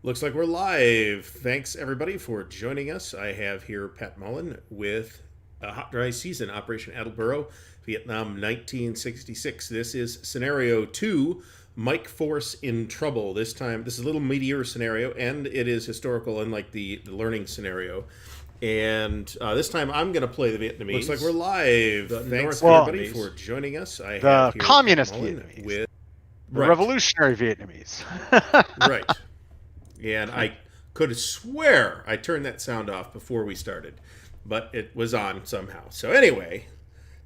Looks like we're live. Thanks everybody for joining us. I have here Pat Mullen with a hot dry season Operation Attleboro, Vietnam 1966. This is scenario 2, Mike Force in Trouble. This is a little meatier scenario, and it is historical, unlike the learning scenario. And this time I'm going to play the Vietnamese. Looks like we're live. Thanks everybody for joining us. I have The here communist Pat Mullen Vietnamese, with the revolutionary Vietnamese. right. And I could swear I turned that sound off before we started, but it was on somehow. So anyway,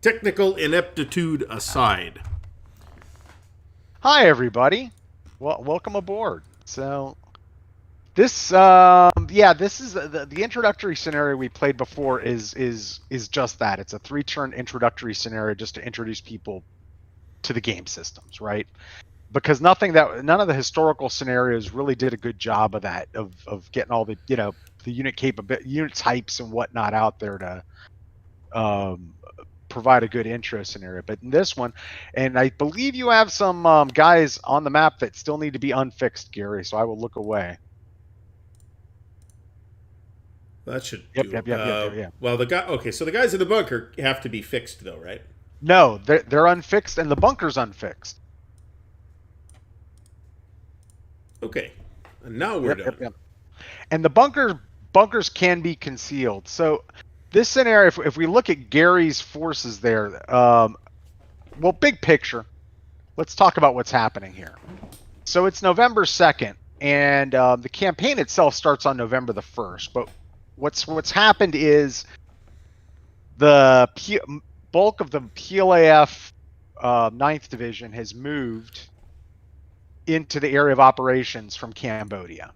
technical ineptitude aside. Hi, everybody. Well, welcome aboard. So, this is the introductory scenario we played before is just that. It's a 3-turn introductory scenario just to introduce people to the game systems, right? Because none of the historical scenarios really did a good job of that, of getting all the the unit types and whatnot out there to provide a good intro scenario. But in this one, and I believe you have some guys on the map that still need to be unfixed, Gary. So I will look away. That should Yep, do. yep, yep, yep, yeah. Well, so the guys in the bunker have to be fixed, though, right? No, they're unfixed, and the bunker's unfixed. Okay, and now we're done. Yep. And the bunkers can be concealed. So this scenario, if we look at Gary's forces there, well, big picture, let's talk about what's happening here. So it's November 2nd, and the campaign itself starts on November the 1st. But what's happened is the bulk of the PLAF 9th Division has moved into the area of operations from Cambodia,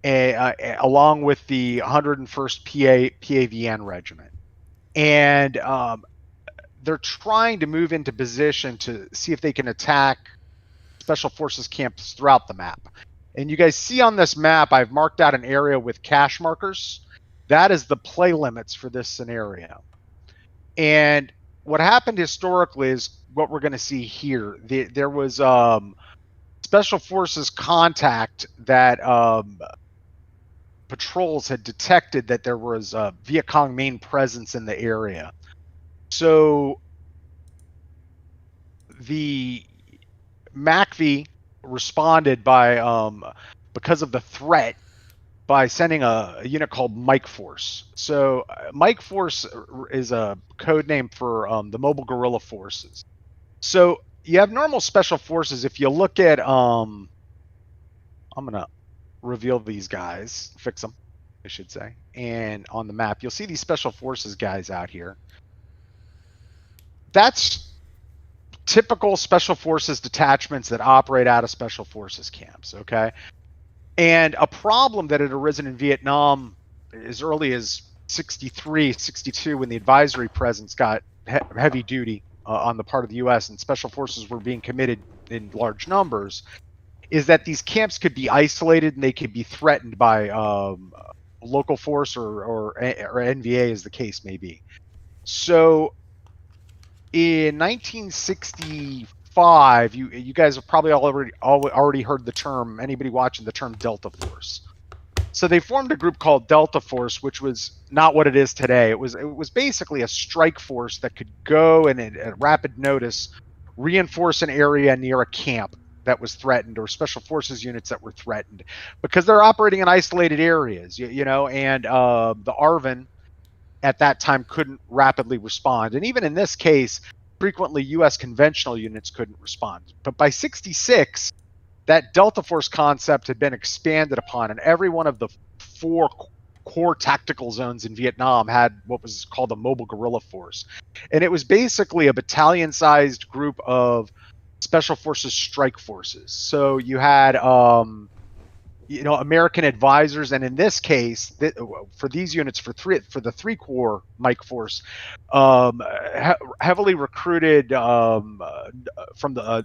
along with the 101st PAVN Regiment. And they're trying to move into position to see if they can attack Special Forces camps throughout the map. And you guys see on this map, I've marked out an area with cache markers. That is the play limits for this scenario. And what happened historically is what we're going to see here. There was Special Forces contact that patrols had detected that there was a Viet Cong main presence in the area. So the MACV responded by, because of the threat, by sending a unit called Mike Force. So Mike Force is a code name for the Mobile Guerrilla Forces. So you have normal special forces. If you look at, I'm going to reveal these guys, fix them, I should say. And on the map, you'll see these special forces guys out here. That's typical special forces detachments that operate out of special forces camps, okay? And a problem that had arisen in Vietnam as early as 63, 62, when the advisory presence got heavy duty on the part of the U.S. and special forces were being committed in large numbers, is that these camps could be isolated and they could be threatened by local force or NVA, as the case may be. So in 1965, you guys have probably already heard the term, anybody watching, the term Delta Force. So they formed a group called Delta Force, which was not what it is today. It was basically a strike force that could go and at rapid notice reinforce an area near a camp that was threatened, or special forces units that were threatened, because they're operating in isolated areas, and the ARVN at that time couldn't rapidly respond. And even in this case, frequently U.S. conventional units couldn't respond. But by 66, that Delta Force concept had been expanded upon, and every one of the 4 core tactical zones in Vietnam had what was called a mobile guerrilla force. And it was basically a battalion-sized group of special forces strike forces. So you had American advisors, and in this case, for these units, for the 3 core Mike Force, heavily recruited from the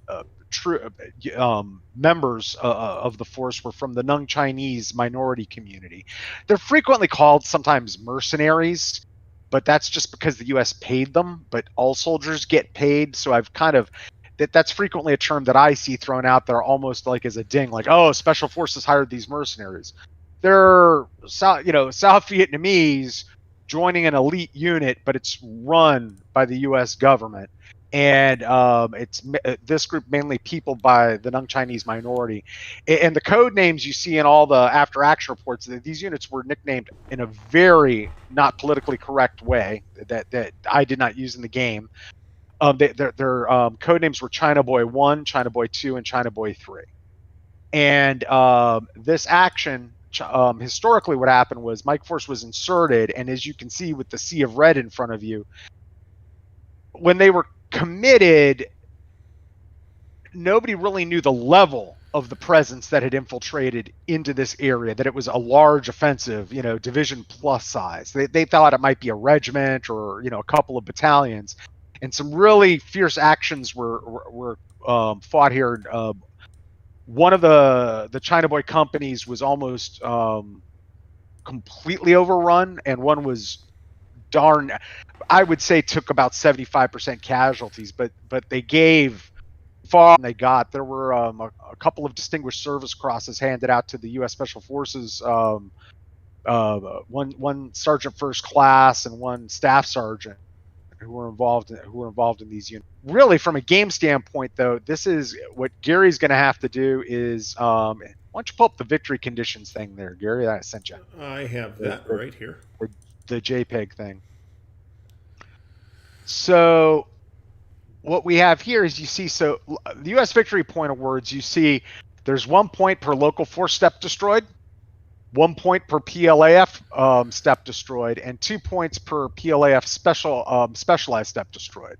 members of the force were from the Nung Chinese minority community. They're frequently called sometimes mercenaries, but that's just because the U.S. paid them. But all soldiers get paid, so I've kind of that's frequently a term that I see thrown out there almost like as a ding, like, oh, special forces hired these mercenaries. They're South Vietnamese joining an elite unit, but it's run by the U.S. government. And it's this group mainly peopled by the non-Chinese minority. And the code names you see in all the after-action reports, these units were nicknamed in a very not politically correct way that I did not use in the game. Their code names were China Boy 1, China Boy 2, and China Boy 3. And this action, historically what happened was Mike Force was inserted, and as you can see with the sea of red in front of you, when they were committed, nobody really knew the level of the presence that had infiltrated into this area, that it was a large offensive, division plus size. They thought it might be a regiment or, a couple of battalions. And some really fierce actions were fought here. One of the China Boy companies was almost completely overrun, and one was I would say took about 75% casualties, but they gave far they got. There were a couple of Distinguished Service Crosses handed out to the U.S. Special Forces, one sergeant first class and one staff sergeant who were involved in these units. Really, from a game standpoint, though, this is what Gary's going to have to do is why don't you pull up the victory conditions thing there, Gary, that I sent you. I have that right here. Or the JPEG thing. So what we have here is, you see, so the U.S. victory point awards, you see there's 1 point per local force step destroyed, 1 point per PLAF step destroyed, and 2 points per PLAF specialized step destroyed.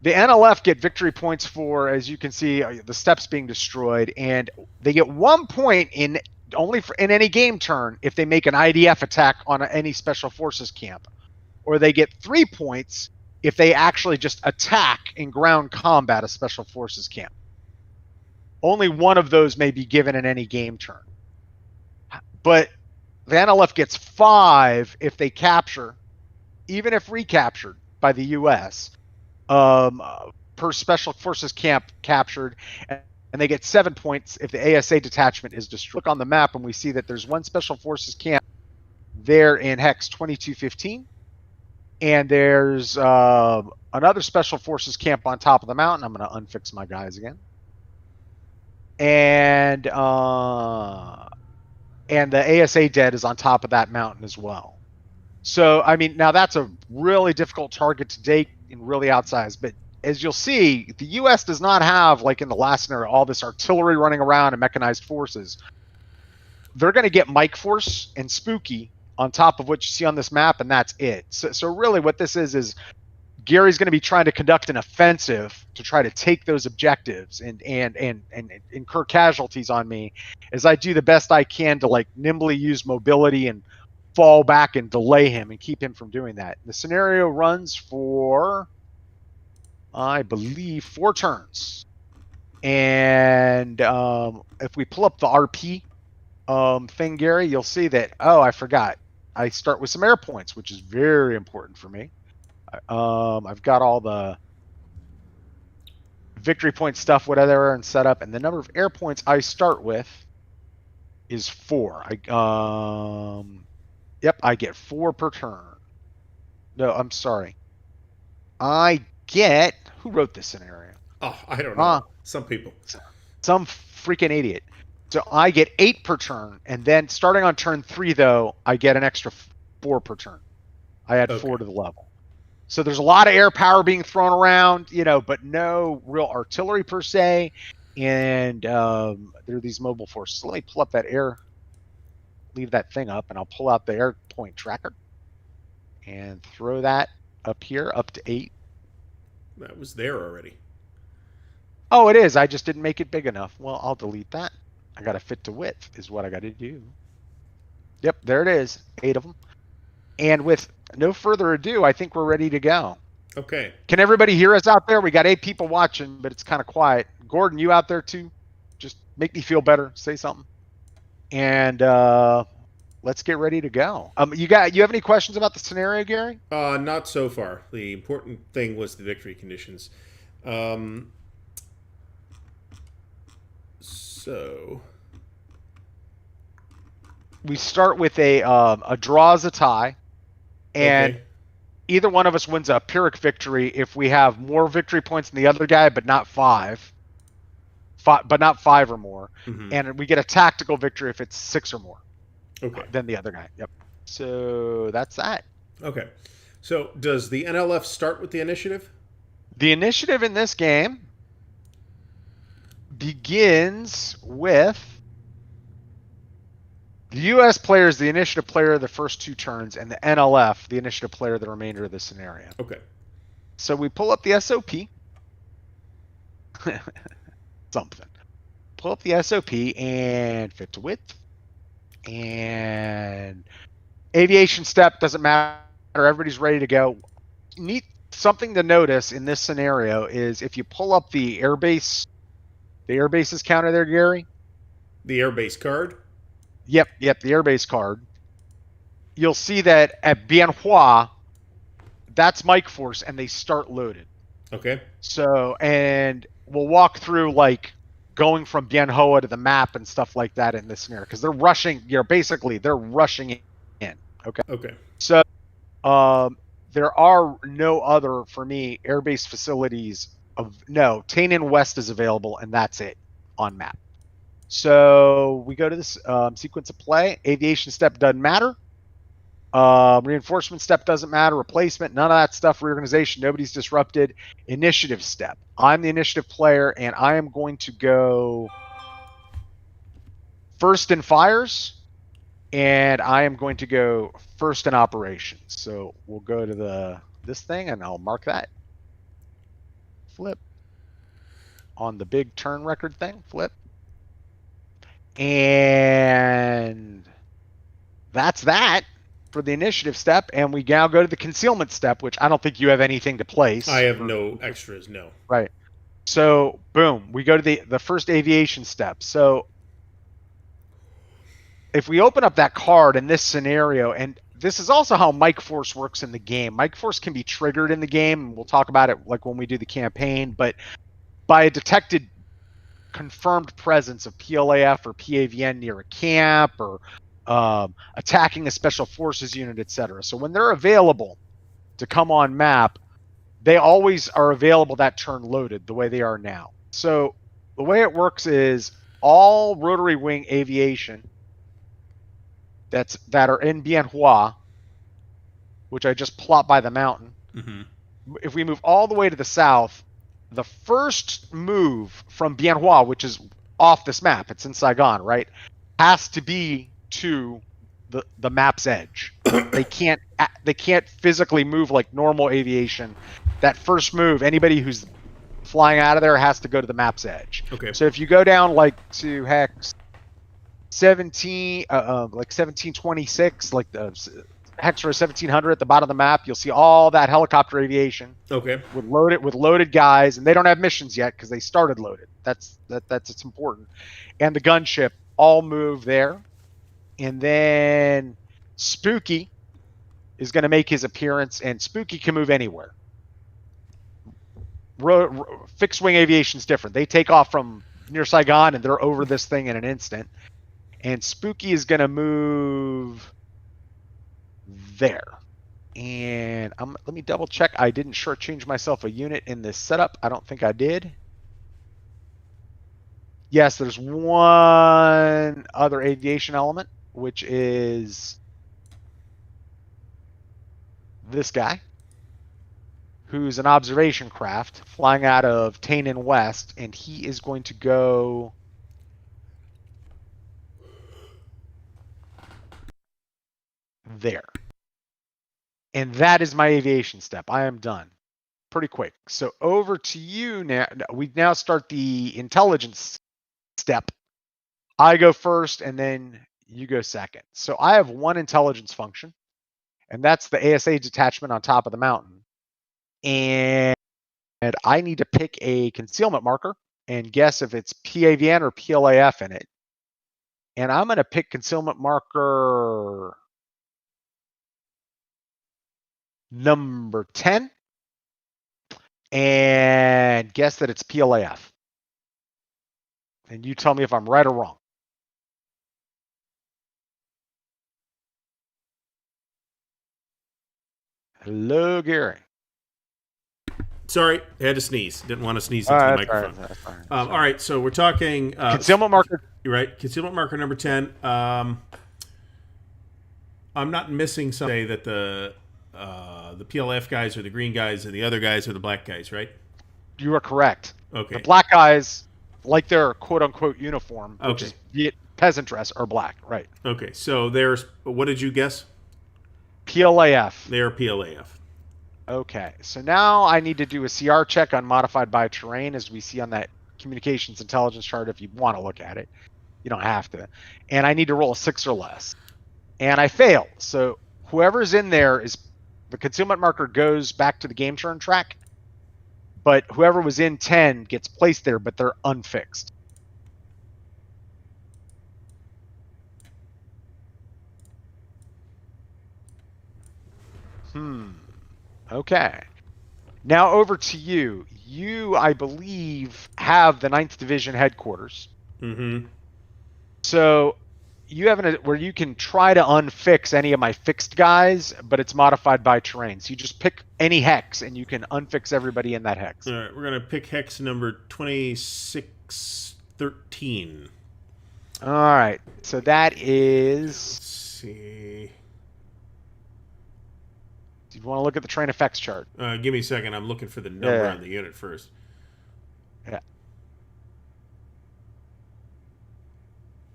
The NLF get victory points for, as you can see, the steps being destroyed, and they get 1 point in any game turn if they make an IDF attack on any special forces camp, or they get 3 points if they actually just attack in ground combat a special forces camp. Only one of those may be given in any game turn. But the NLF gets 5 if they capture, even if recaptured by the U.S., per special forces camp captured, and they get 7 points if the ASA detachment is destroyed. Look on the map and we see that there's one special forces camp there in Hex 2215, and there's another special forces camp on top of the mountain. I'm going to unfix my guys again. And the ASA dead is on top of that mountain as well. So, I mean, now that's a really difficult target to take and really outsized. But as you'll see, the U.S. does not have, like in the last scenario, all this artillery running around and mechanized forces. They're going to get Mike Force and Spooky on top of what you see on this map, and that's it. So really what this is Gary's going to be trying to conduct an offensive to try to take those objectives and incur casualties on me as I do the best I can to, like, nimbly use mobility and fall back and delay him and keep him from doing that. The scenario runs for, I believe, 4 turns. And if we pull up the RP thing, Gary, you'll see that, oh, I forgot. I start with some air points, which is very important for me. I've got all the victory point stuff, whatever, and set up, and the number of air points I start with is 4. I get 4 per turn. No, I'm sorry. I get, who wrote this scenario? Oh, I don't know. Some people. Some freaking idiot. So I get 8 per turn, and then starting on turn 3, though, I get an extra 4 per turn. I add 4 to the level. So there's a lot of air power being thrown around, but no real artillery per se. And there are these mobile forces. So let me pull up that leave that thing up, and I'll pull out the air point tracker and throw that up here, up to 8. That was there already. Oh, it is. I just didn't make it big enough. Well, I'll delete that. I got to fit to width is what I got to do. Yep, there it is. 8 of them. And with no further ado, I think we're ready to go. Okay. Can everybody hear us out there? We got 8 people watching, but it's kind of quiet. Gordon, you out there too? Just make me feel better. Say something. And let's get ready to go. You have any questions about the scenario, Gary? Not so far. The important thing was the victory conditions. Um, so We start with a draw as a tie, and okay. either one of us wins a Pyrrhic victory if we have more victory points than the other guy, but not five, but not five or more. Hmm. And we get a tactical victory if it's six or more Okay. than the other guy. Yep. So that's that. Okay. So does the NLF start with the initiative? The initiative in this game begins with the US player is the initiative player the first two turns, and the NLF, the initiative player, the remainder of the scenario. Okay. So we pull up the SOP. Something. Pull up the SOP and fit to width. And aviation step doesn't matter. Everybody's ready to go. Neat. Something to notice in this scenario is if you pull up the airbase's counter there, Gary. The airbase card. Yep, the airbase card. You'll see that at Bien Hoa, that's Mike Force, and they start loaded. Okay. So, and we'll walk through like going from Bien Hoa to the map and stuff like that in this scenario because they're rushing. Basically they're rushing in. Okay. Okay. So, there are no other for me airbase facilities. Tainan West is available, and that's it on map. So we go to this sequence of play. Aviation step doesn't matter. Reinforcement step doesn't matter. Replacement, none of that stuff. Reorganization, nobody's disrupted. Initiative step. I'm the initiative player, and I am going to go first in fires, and I am going to go first in operations. So we'll go to this thing, and I'll mark that. Flip on the big turn record thing. Flip, and that's that for the initiative step, and we now go to the concealment step, which I don't think you have anything to place. I have no extras. No. Right. So boom, we go to the first aviation step. So if we open up that card in this scenario, and this is also how Mike Force works in the game. Mike Force can be triggered in the game, and we'll talk about it like when we do the campaign, but by a detected confirmed presence of PLAF or PAVN near a camp or attacking a special forces unit, etc. So when they're available to come on map, they always are available that turn loaded the way they are now. So the way it works is all rotary wing aviation that are in Bien Hoa, which I just plot by the mountain. Mm-hmm. If we move all the way to the south, the first move from Bien Hoa, which is off this map, it's in Saigon, right, has to be to the map's edge. They can't physically move like normal aviation. That first move, anybody who's flying out of there has to go to the map's edge. Okay. So if you go down like to hex 17, like 1726, like the hex for 1700 at the bottom of the map, you'll see all that helicopter aviation. Okay. With loaded guys, and they don't have missions yet because they started loaded. That's it's important. And the gunship all move there, and then Spooky is going to make his appearance, and Spooky can move anywhere. Fixed wing aviation is different. They take off from near Saigon, and they're over this thing in an instant. And Spooky is going to move there. And let me double check. I didn't shortchange myself a unit in this setup. I don't think I did. Yes, there's one other aviation element, which is this guy, who's an observation craft flying out of Tainan West, and he is going to go there. And that is my aviation step. I am done. Pretty quick. So over to you now. We now start the intelligence step. I go first, and then you go second. So I have one intelligence function, and that's the ASA detachment on top of the mountain. And I need to pick a concealment marker and guess if it's PAVN or PLAF in it. And I'm going to pick concealment marker number 10. and guess that it's PLAF. And you tell me if I'm right or wrong. Hello, Gary. Sorry, I had to sneeze. Didn't want to sneeze All into the right, microphone. that's fine. All right, so we're talking Concealment marker. You're right. Concealment marker number 10. I'm not missing some say that the PLF guys are the green guys and the other guys are the black guys, right? You are correct. Okay. The black guys, like their quote unquote uniform, which Okay. is peasant dress, are black, right? Okay. So there's what did you guess? PLAF. They're PLAF. Okay, so now I need to do a CR check on modified by terrain, as we see on that communications intelligence chart if you want to look at it. You don't have to. And I need to roll a 6 or less. And I fail. So whoever's in there is the concealment marker goes back to the game turn track, but whoever was in 10 gets placed there, but they're unfixed. Okay. Now over to you. You, I believe, have the 9th Division headquarters. Mm-hmm. So you have where you can try to unfix any of my fixed guys, but it's modified by terrain. So you just pick any hex and you can unfix everybody in that hex. All right, we're going to pick hex number 2613. All right. So that is... Let's see. Do you want to look at the terrain effects chart? Give me a second. I'm looking for the number on the unit first. Yeah.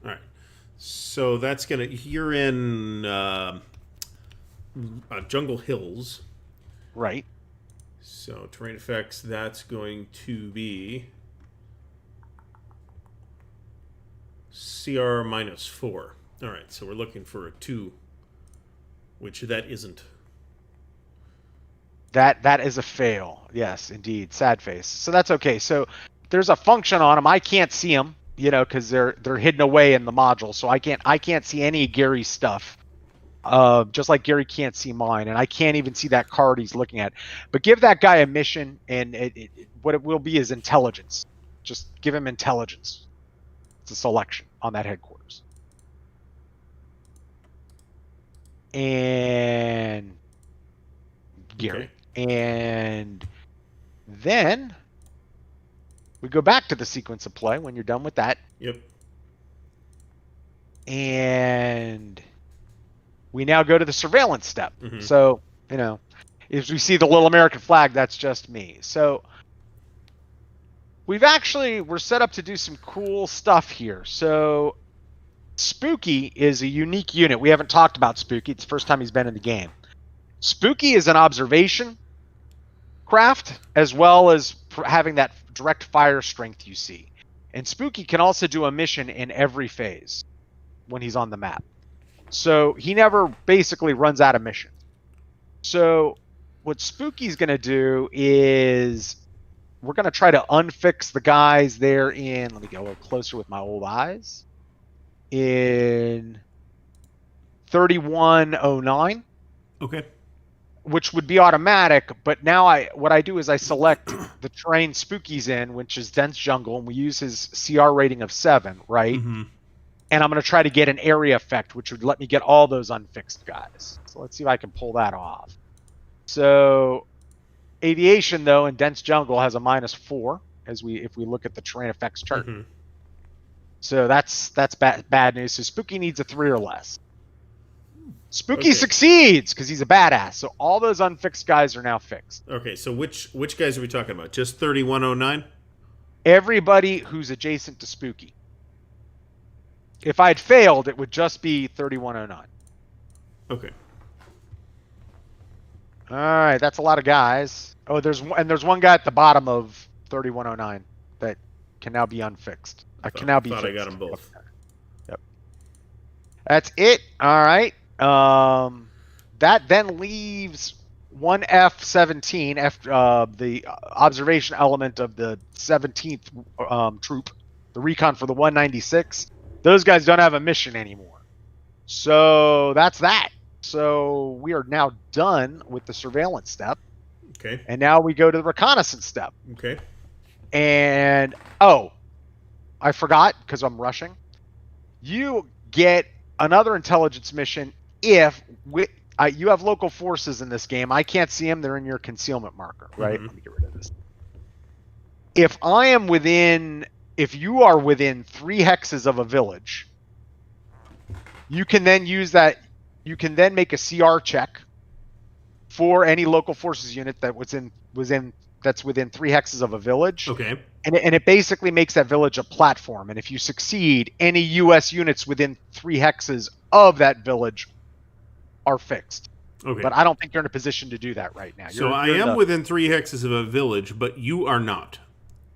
All right. So that's going to... You're in Jungle Hills. Right. So terrain effects, that's going to be CR -4. All right, so we're looking for a 2, which that isn't. That is a fail. Yes, indeed. Sad face. So that's okay. So there's a function on them. I can't see them, because they're hidden away in the module. So I can't see any of Gary's stuff. Just like Gary can't see mine, and I can't even see that card he's looking at. But give that guy a mission, and what it will be is intelligence. Just give him intelligence. It's a selection on that headquarters. And Gary. Okay. And then we go back to the sequence of play when you're done with that. Yep. And we now go to the surveillance step. Mm-hmm. So, if we see the little American flag, that's just me. So we're set up to do some cool stuff here. So Spooky is a unique unit. We haven't talked about Spooky. It's the first time he's been in the game. Spooky is an observation craft, as well as having that direct fire strength you see. And Spooky can also do a mission in every phase when he's on the map. So he never basically runs out of mission. So what Spooky's going to do is we're going to try to unfix the guys there in, let me go a little closer with my old eyes, in 3109. Okay. Which would be automatic, but now what I do is I select the terrain Spooky's in, which is dense jungle, and we use his CR rating of 7, right? Mm-hmm. And I'm going to try to get an area effect, which would let me get all those unfixed guys. So let's see if I can pull that off. So aviation, though, in dense jungle has a -4 if we look at the terrain effects chart. Mm-hmm. So that's bad news. So Spooky needs a 3 or less. Spooky succeeds because he's a badass. So all those unfixed guys are now fixed. Okay, so which guys are we talking about? Just 3109? Everybody who's adjacent to Spooky. If I had failed, it would just be 3109. Okay. All right, that's a lot of guys. Oh, there's one guy at the bottom of 3109 that can now be unfixed. I can now be fixed. I got them both. Okay. Yep. That's it. All right. That then leaves one F-17, the observation element of the 17th troop, the recon for the 196. Those guys don't have a mission anymore. So that's that. So we are now done with the surveillance step. Okay. And now we go to the reconnaissance step. Okay. And, I forgot because I'm rushing. You get another intelligence mission if you have local forces in this game. I can't see them. They're in your concealment marker, right? Mhm. Let me get rid of this. If you are within 3 hexes of a village, you can then use that. You can then make a CR check for any local forces unit that's within 3 hexes of a village. Okay. And it basically makes that village a platform. And if you succeed, any U.S. units within 3 hexes of that village are fixed. Okay. But I don't think you're in a position to do that right now. So I am within 3 hexes of a village, but you are not.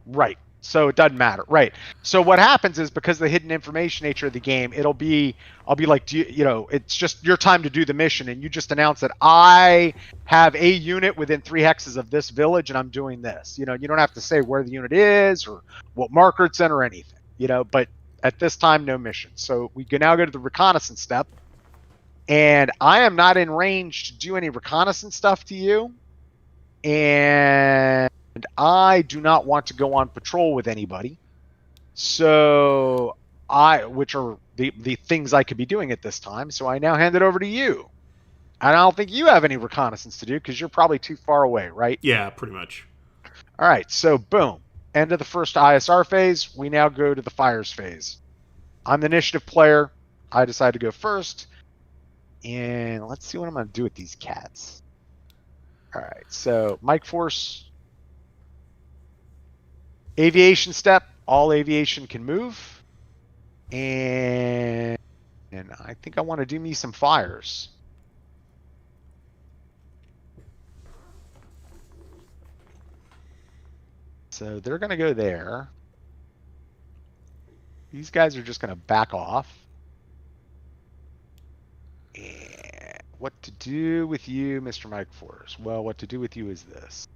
Right. So it doesn't matter. Right. So what happens is, because of the hidden information nature of the game, I'll be like, it's just your time to do the mission, and you just announce that I have a unit within 3 hexes of this village and I'm doing this. You don't have to say where the unit is or what marker it's in or anything, but at this time, no mission. So we can now go to the reconnaissance step, and I am not in range to do any reconnaissance stuff to you. And I do not want to go on patrol with anybody. So which are the things I could be doing at this time. So I now hand it over to you. And I don't think you have any reconnaissance to do because you're probably too far away, right? Yeah, pretty much. All right. So boom. End of the first ISR phase. We now go to the fires phase. I'm the initiative player. I decide to go first. And let's see what I'm going to do with these cats. All right. So Mike Force. Aviation step, all aviation can move. And I think I want to do me some fires. So they're going to go there. These guys are just going to back off. And what to do with you, Mr. Mike Force? Well, what to do with you is this.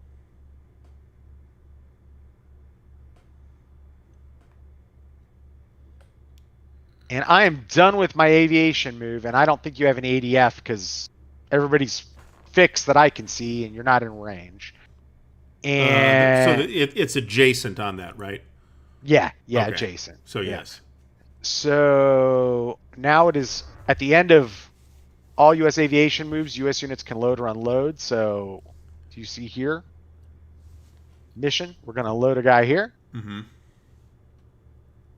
And I am done with my aviation move, and I don't think you have an ADF because everybody's fixed that I can see, and you're not in range. And it's adjacent on that, right? Yeah, okay. Adjacent. So yes. So now it is at the end of all U.S. aviation moves. U.S. units can load or unload. So do you see here? Mission. We're going to load a guy here. Mm-hmm.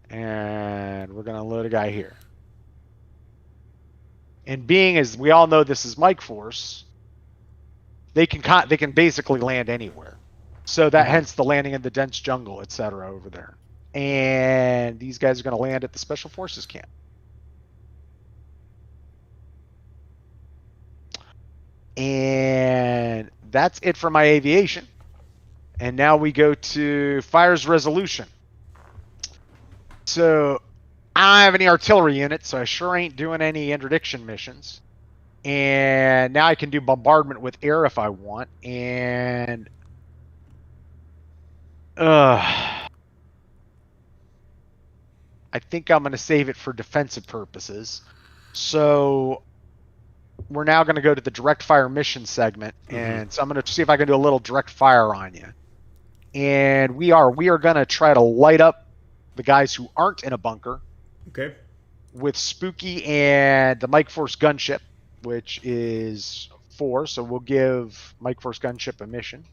And we're going to load a guy here. And being as we all know this is Mike Force, they can basically land anywhere. So that hence the landing in the dense jungle, etc. over there. And these guys are going to land at the Special Forces camp. And that's it for my aviation. And now we go to fires resolution. So I don't have any artillery units, so I sure ain't doing any interdiction missions. And now I can do bombardment with air if I want. And I think I'm going to save it for defensive purposes. So we're now going to go to the direct fire mission segment. And so I'm going to see if I can do a little direct fire on you. And we are going to try to light up the guys who aren't in a bunker. Okay. With Spooky and the Mike Force gunship, which is 4. So we'll give Mike Force gunship a mission.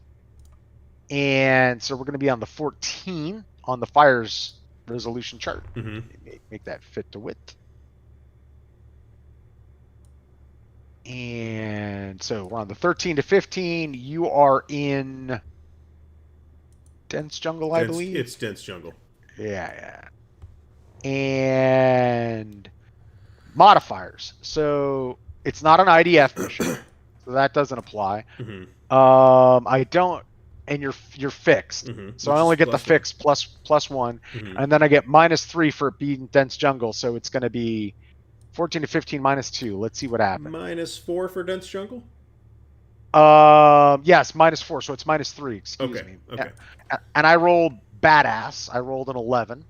And so we're going to be on the 14 on the fires resolution chart. Mm-hmm. Make that fit to width. And so we're on the 13 to 15. You are in dense jungle, I believe. It's dense jungle. Yeah. And modifiers. So it's not an IDF mission, so that doesn't apply. Mm-hmm. I don't, and you're fixed. Mm-hmm. So I only get the fix plus 1, and then I get -3 for it being dense jungle. So it's going to be 14 to 15 -2. Let's see what happens. -4 for dense jungle. Yes, -4. So it's -3. Excuse me. Okay. And I rolled badass. I rolled an 11.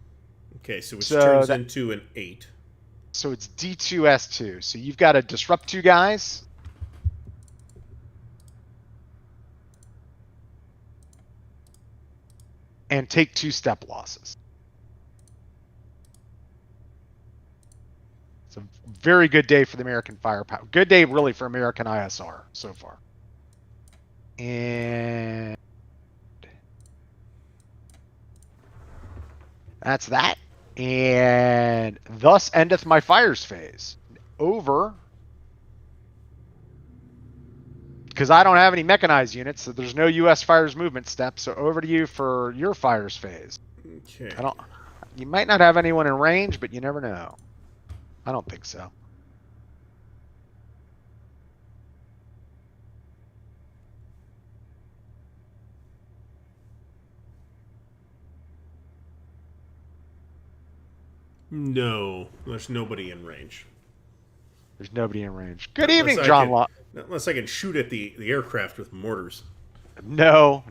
Okay, so which turns into an 8. So it's D2S2. So you've got to disrupt 2 guys. and take 2 step losses. It's a very good day for the American firepower. Good day, really, for American ISR so far. And that's that. And thus endeth my fires phase. Over. Because I don't have any mechanized units, so there's no U.S. fires movement step. So over to you for your fires phase. Okay. You might not have anyone in range, but you never know. I don't think so. No, there's nobody in range. There's nobody in range. Good Unless evening, I John can- Law. Unless I can shoot at the aircraft with mortars. No.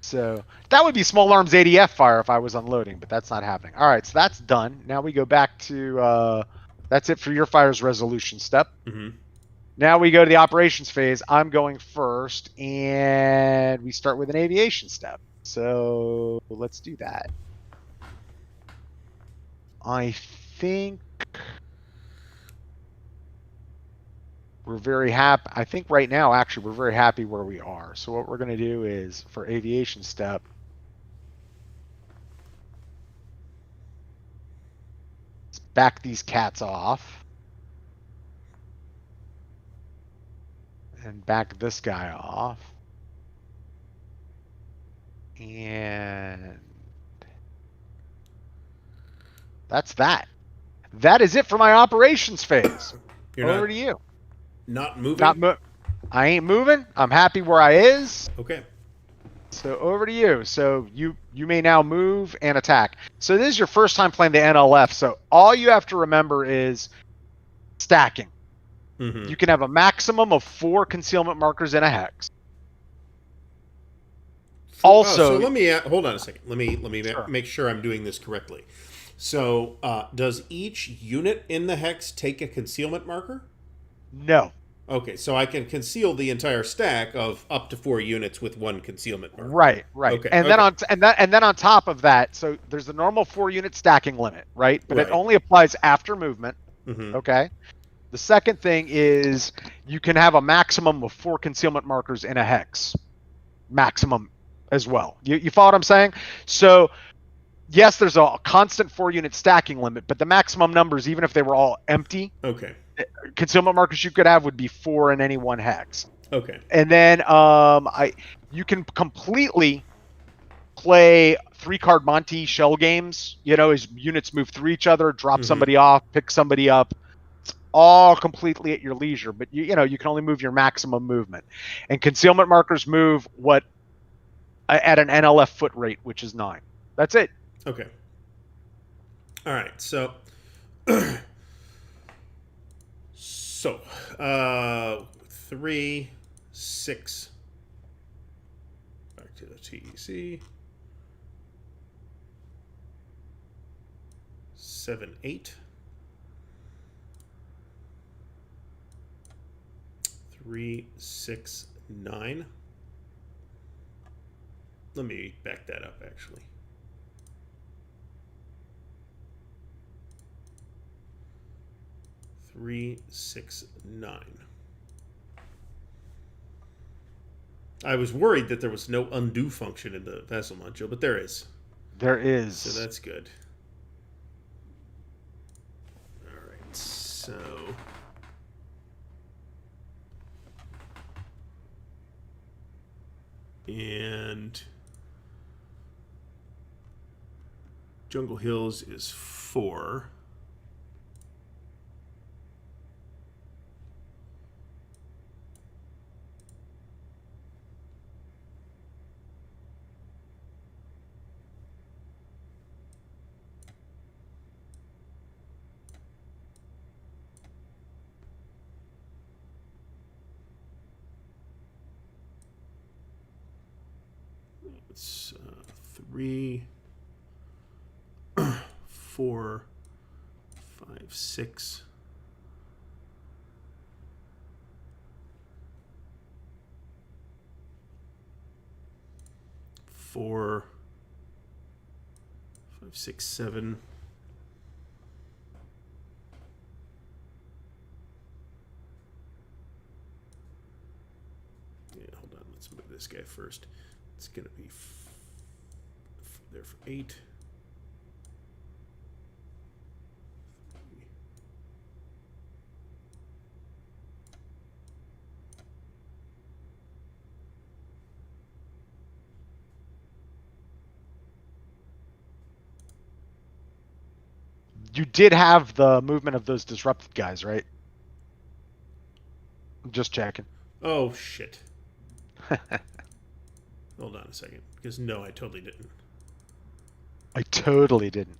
So that would be small arms ADF fire if I was unloading, but that's not happening. All right, so that's done. Now we go back to that's it for your fires resolution step. Mm-hmm. Now we go to the operations phase. I'm going first, and we start with an aviation step. So let's do that. I think we're very happy. I think right now, actually, we're very happy where we are. So what we're going to do is, for aviation step, let's back these cats off. And back this guy off. And that's that. That is it for my operations phase. Over to you. Not moving? I ain't moving. I'm happy where I is. Okay. So over to you. So you may now move and attack. So this is your first time playing the NLF. So all you have to remember is stacking. Mm-hmm. You can have a maximum of 4 concealment markers in a hex. Also, so let me hold on a second. Let me Sure. make sure I'm doing this correctly. So, does each unit in the hex take a concealment marker? No. Okay, so I can conceal the entire stack of up to 4 units with 1 concealment marker. Right. Okay. And then on top of that, so there's the normal 4-unit stacking limit, right? But it only applies after movement. Mm-hmm. Okay. The second thing is you can have a maximum of 4 concealment markers in a hex. Maximum as well. You follow what I'm saying? So yes, there's a constant 4-unit stacking limit, but the maximum numbers, even if they were all empty, Okay. concealment markers you could have would be 4 in any one hex. Okay. And then you can completely play 3-card Monty shell games, as units move through each other, drop somebody off, pick somebody up. It's all completely at your leisure, but you can only move your maximum movement. And concealment markers move at an NLF foot rate, which is 9. That's it. Okay. All right. So 3, 6. Back to the TEC. 7, 8. 3, 6, 9. Let me back that up, actually. 3, 6, 9. I was worried that there was no undo function in the vessel module, but there is. There is. So that's good. All right, so and Jungle Hills is 4. It's 3, 4, 5, 6. 4, 4, 5, 6, 7. Yeah, hold on. Let's move this guy first. It's going to be there for 8. You did have the movement of those disrupted guys, right? I'm just checking. Oh, shit. Hold on a second. Because no, I totally didn't. I totally didn't.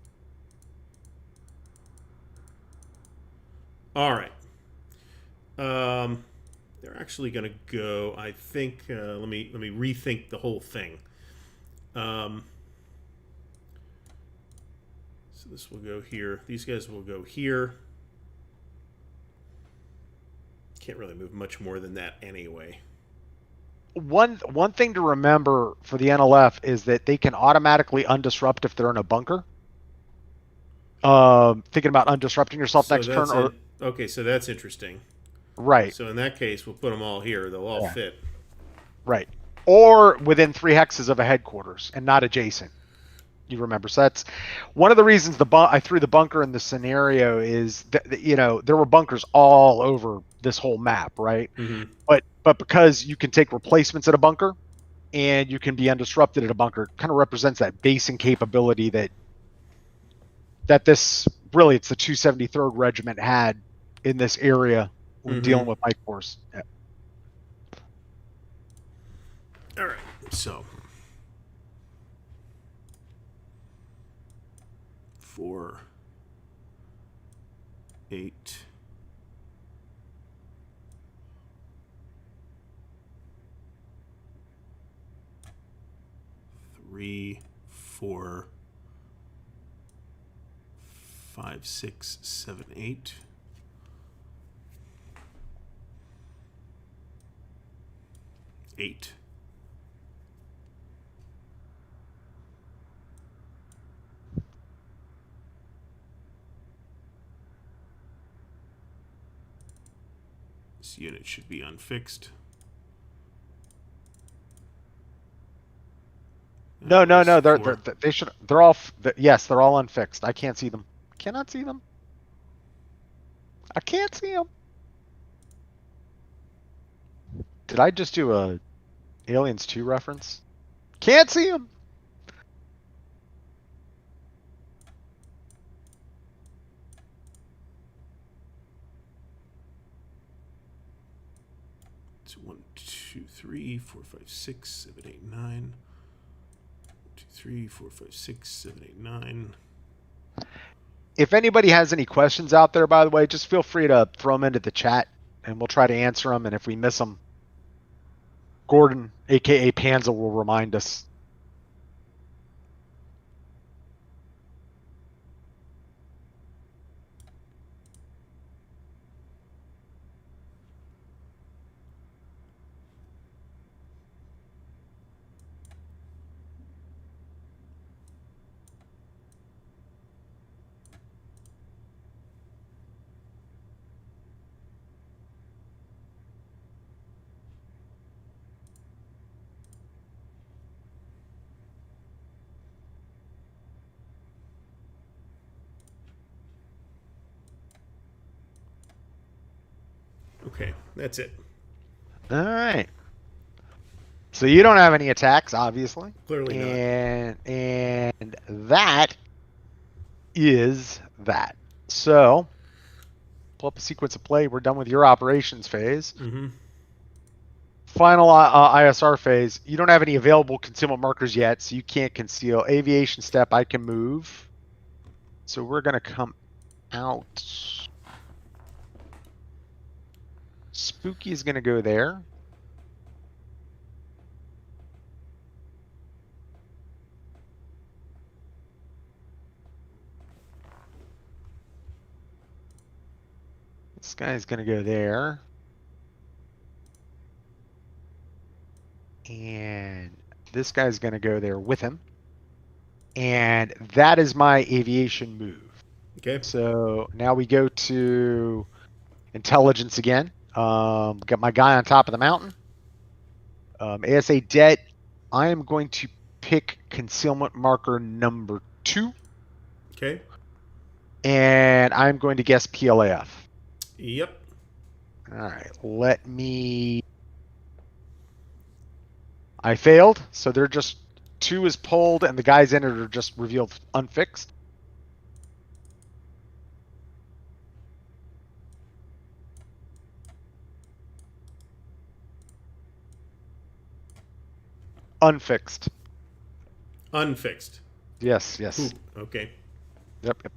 All right. They're actually going to go. I think. Let me rethink the whole thing. So this will go here. These guys will go here. Can't really move much more than that anyway. One thing to remember for the NLF is that they can automatically undisrupt if they're in a bunker. Thinking about undisrupting yourself So next turn, or okay. So that's interesting. right, So in that case, we'll put them all here. They'll all fit. right, or within 3 hexes of a headquarters and not adjacent. You remember, so that's one of the reasons I threw the bunker in the scenario is that there were bunkers all over this whole map, right? Mm-hmm. But because you can take replacements at a bunker and you can be undisrupted at a bunker, kind of represents that basing capability that this really it's the 273rd Regiment had in this area when dealing with Mike Force. Yeah. All right. So 4, 8. 3, 4, 5, 6, 7, 8. 8. This unit should be unfixed. No. They should. They're all. Yes, they're all unfixed. I can't see them. Cannot see them. I can't see them. Did I just do a Aliens 2 reference? Can't see them. It's 1, 2, 3, 4, 5, 6, 7, 8, 9. 2, 3, 4, 5, 6, 7, 8, 9. If anybody has any questions out there, by the way, just feel free to throw them into the chat, and we'll try to answer them. And if we miss them, Gordon, aka Panza, will remind us. Okay, that's it. All right. So you don't have any attacks, obviously. Clearly not. And that is that. So pull up a sequence of play. We're done with your operations phase. Mm-hmm. Final ISR phase. You don't have any available concealment markers yet, so you can't conceal. Aviation step, I can move. So we're going to come out. Spooky is going to go there. This guy's going to go there. And this guy's going to go there with him. And that is my aviation move. Okay. So now we go to intelligence again. Got my guy on top of the mountain. ASA debt. I am going to pick concealment marker number 2. Okay. And I'm going to guess PLAF. Yep. All right. I failed. So they're just 2 is pulled and the guys in it are just revealed unfixed. Unfixed. Unfixed. Yes. Ooh, okay. Yep.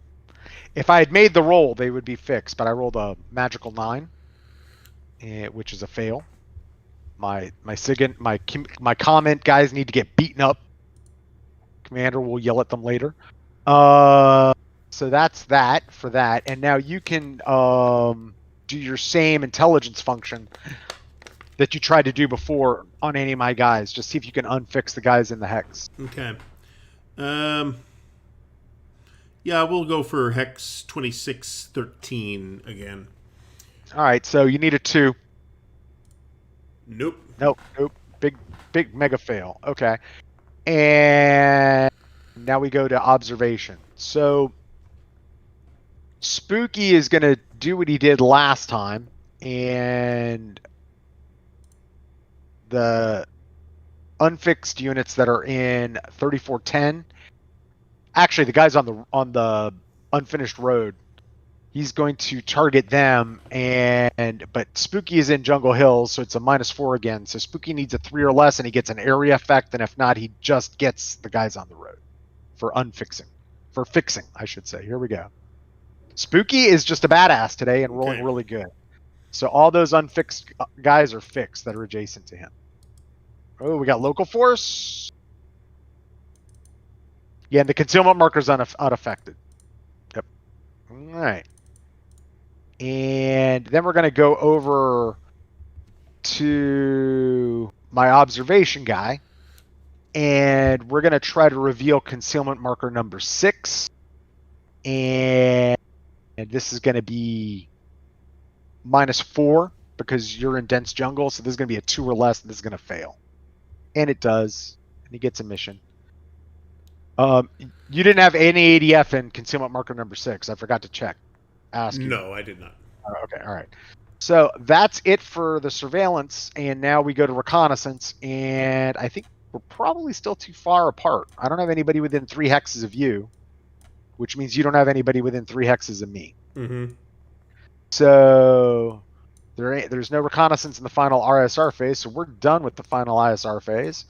If I had made the roll, they would be fixed, but I rolled a magical 9, which is a fail. My comment, guys need to get beaten up. Commander will yell at them later. So that's that for that. And now you can do your same intelligence function that you tried to do before on any of my guys. Just see if you can unfix the guys in the hex. Okay. Yeah, we'll go for hex 2613 again. All right, so you need a 2. Nope. Nope. Big mega fail. Okay. And now we go to observation. So Spooky is going to do what he did last time, and the unfixed units that are in 3410. Actually, the guys on the unfinished road, he's going to target them, but Spooky is in Jungle Hills, so it's a -4 again. So Spooky needs a 3 or less, and he gets an area effect, and if not, he just gets the guys on the road for fixing, I should say. Here we go. Spooky is just a badass today and rolling really good. So all those unfixed guys are fixed that are adjacent to him. Oh, we got local force. Yeah, and the concealment marker's unaffected. Yep. All right. And then we're going to go over to my observation guy. And we're going to try to reveal concealment marker number 6. And this is going to be -4 because you're in dense jungle. So this is going to be a 2 or less, and this is going to fail. And it does. And he gets a mission. You didn't have any ADF in concealment marker number 6. I forgot to check. Ask you. No, I did not. Okay, all right. So that's it for the surveillance, and now we go to reconnaissance, and I think we're probably still too far apart. I don't have anybody within 3 hexes of you, which means you don't have anybody within 3 hexes of me. Mm-hmm. So there's no reconnaissance in the final RSR phase, so we're done with the final ISR phase.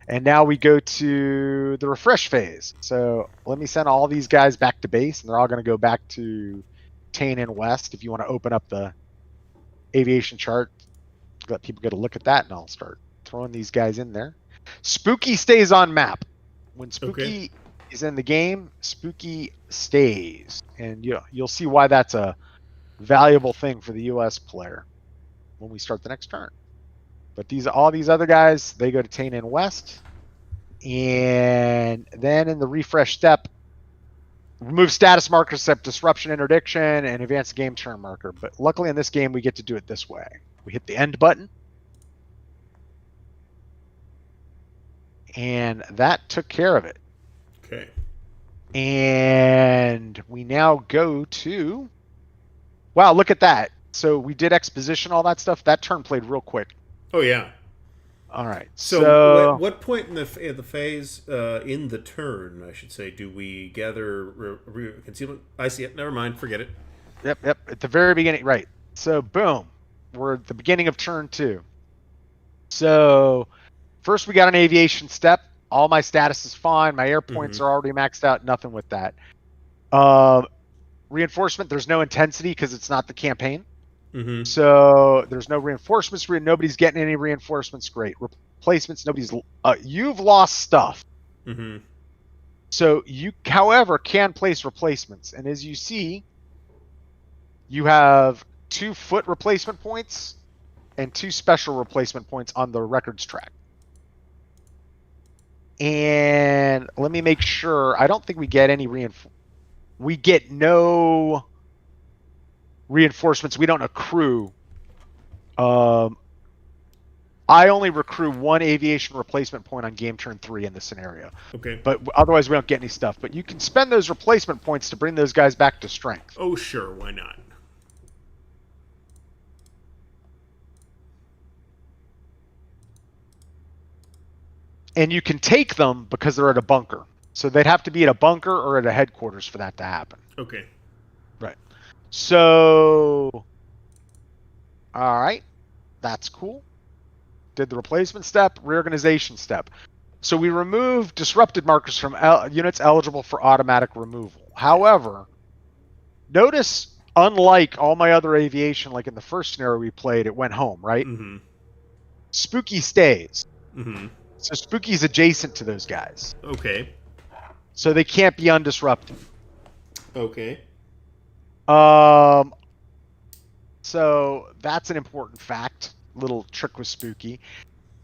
And now we go to the refresh phase. So let me send all these guys back to base, and they're all going to go back to Tain and West. If you want to open up the aviation chart, let people get a look at that, and I'll start throwing these guys in there. Spooky stays on map. When Spooky is in the game, Spooky stays. And you'll see why that's a valuable thing for the US player when we start the next turn. But all these other guys, they go to Tain and West. And then in the refresh step, remove status markers, set disruption interdiction, and advance the game turn marker. But luckily in this game, we get to do it this way. We hit the end button. And that took care of it. Okay. And we now go to... Wow, look at that. So we did exposition, all that stuff. That turn played real quick. Oh, yeah. All right. So what point in the phase, in the turn, I should say, do we gather concealment? I see it. Never mind. Forget it. Yep. At the very beginning. Right. So, boom. We're at the beginning of turn 2. So, first we got an aviation step. All my status is fine. My air points are already maxed out. Nothing with that. Reinforcement, there's no intensity because it's not the campaign. Mm-hmm. So there's no reinforcements. Nobody's getting any reinforcements. Great. Replacements, you've lost stuff. Mm-hmm. So you, however, can place replacements. And as you see, you have 2 foot replacement points and 2 special replacement points on the records track. And let me make sure. I don't think we get any we get no reinforcements. We don't accrue. I only recruit 1 aviation replacement point on game turn 3 in this scenario. Okay. But otherwise, we don't get any stuff. But you can spend those replacement points to bring those guys back to strength. Oh, sure. Why not? And you can take them because they're at a bunker. So they'd have to be at a bunker or at a headquarters for that to happen. Okay. Right. So, all right. That's cool. Did the replacement step, reorganization step. So we removed disrupted markers from units eligible for automatic removal. However, notice, unlike all my other aviation, like in the first scenario we played, it went home, right? Mm-hmm. Spooky stays. Mm-hmm. So Spooky's adjacent to those guys. Okay. So they can't be undisrupted. Okay. So that's an important fact. Little trick with Spooky.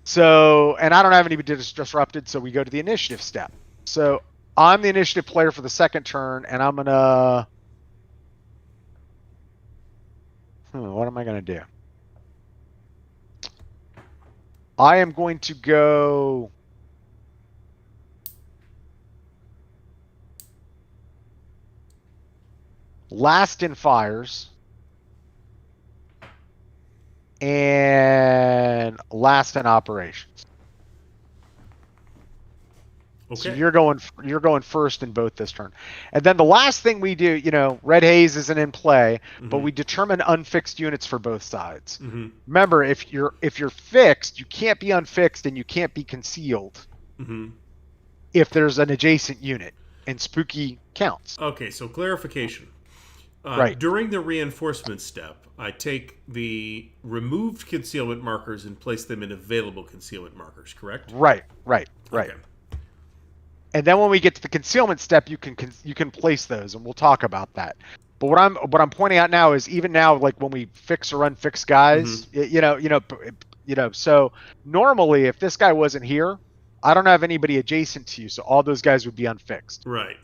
So, and I don't have anybody disrupted, so we go to the initiative step. So I'm the initiative player for the second turn, and I'm gonna... what am I gonna do? I am going to go... last in fires and last in operations. Okay. So you're going first in both this turn. And then the last thing we do, Red Haze isn't in play, but we determine unfixed units for both sides. Mm-hmm. Remember, if you're fixed, you can't be unfixed and you can't be concealed if there's an adjacent unit, and Spooky counts. Okay, so clarification. Right. During the reinforcement step, I take the removed concealment markers and place them in available concealment markers, correct? Right. Okay. And then when we get to the concealment step, you can place those, and we'll talk about that. But what I'm pointing out now is, even now, like when we fix or unfix guys, so normally if this guy wasn't here, I don't have anybody adjacent to you, so all those guys would be unfixed. Right.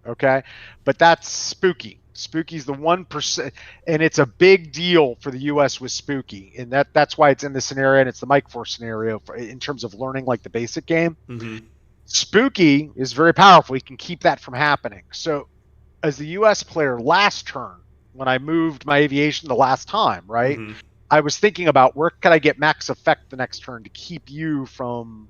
Okay, but that's Spooky. Spooky's the 1%, and it's a big deal for the U.S. with Spooky, and that's why it's in the scenario, and it's the Mike Force scenario in terms of learning like the basic game. Mm-hmm. Spooky is very powerful. He can keep that from happening. So as the U.S. player last turn, when I moved my aviation the last time, right, I was thinking about where could I get max effect the next turn to keep you from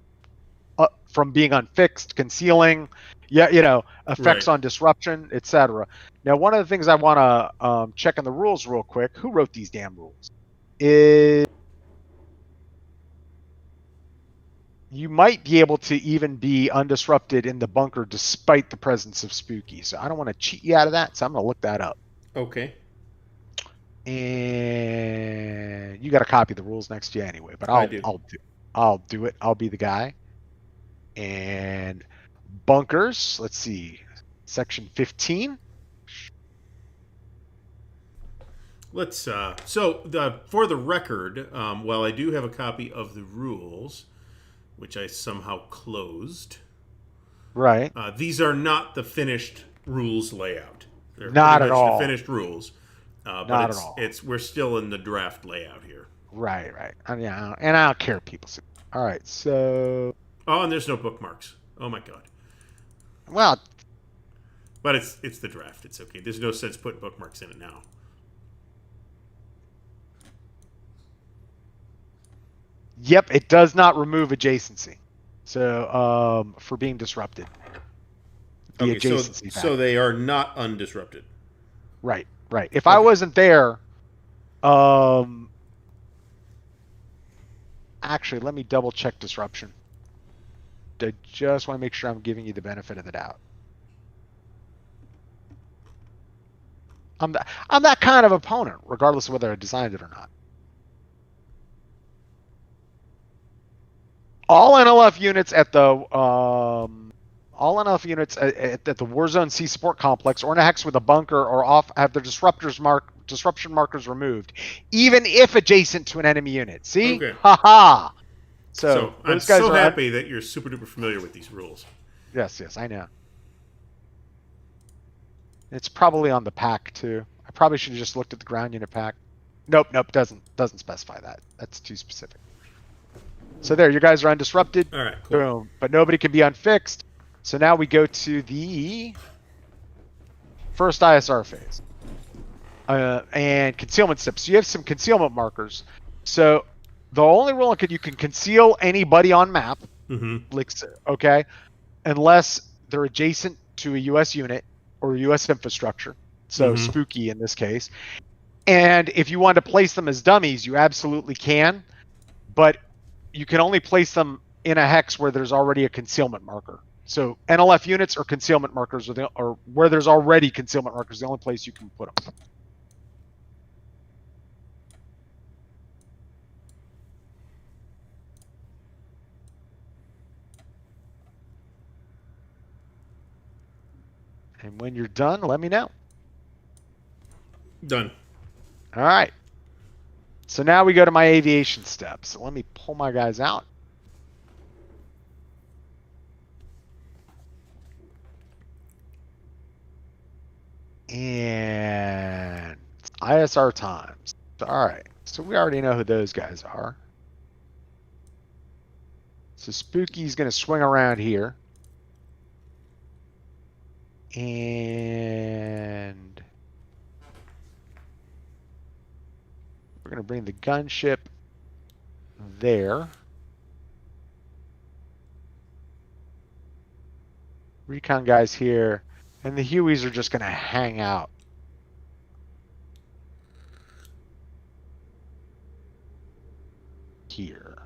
being unfixed, concealing, effects on disruption, etc. Now, one of the things I want to check in the rules real quick, who wrote these damn rules, is you might be able to even be undisrupted in the bunker despite the presence of Spooky. So I don't want to cheat you out of that, so I'm going to look that up. Okay. And you got to copy the rules next to you anyway, but I'll do it. I'll be the guy. And bunkers, let's see, section 15. Let's for the record, while I do have a copy of the rules, which I somehow closed, right? These are not the finished rules layout. They're not at all the finished rules. Not but at all. We're still in the draft layout here. Right. And I don't care, people. All right, so. Oh, and there's no bookmarks. Oh my god. Well. But it's the draft. It's okay. There's no sense putting bookmarks in it now. Yep, it does not remove adjacency. So, for being disrupted. The adjacency. So they are not undisrupted. Right. If I wasn't there, actually, let me double check disruption. I just want to make sure I'm giving you the benefit of the doubt. I'm that kind of opponent, regardless of whether I designed it or not. All NLF units at the at the Warzone C support complex or in a hex with a bunker or off have their disruption markers removed, even if adjacent to an enemy unit. See? Okay. Haha. So So I'm those guys so are happy that you're super duper familiar with these rules. yes, I know. It's probably on the pack too. I probably should have just looked at the ground unit pack. Nope, doesn't specify that. That's too specific. So there, your guys are undisrupted. All right, cool. Boom. But nobody can be unfixed. So now we go to the first ISR phase. And concealment steps. So you have some concealment markers. So the only rule you can conceal anybody on map, like, okay, unless they're adjacent to a U.S. unit or U.S. infrastructure. So spooky in this case. And if you want to place them as dummies, you absolutely can, but you can only place them in a hex where there's already a concealment marker. So NLF units or concealment markers, or where there's already concealment markers, the only place you can put them. And when you're done, let me know. Done. All right. So now we go to my aviation steps. So let me pull my guys out. And it's ISR times. All right. So we already know who those guys are. So Spooky's going to swing around here. And we're going to bring the gunship there. Recon guys here. And the Hueys are just going to hang out. Here.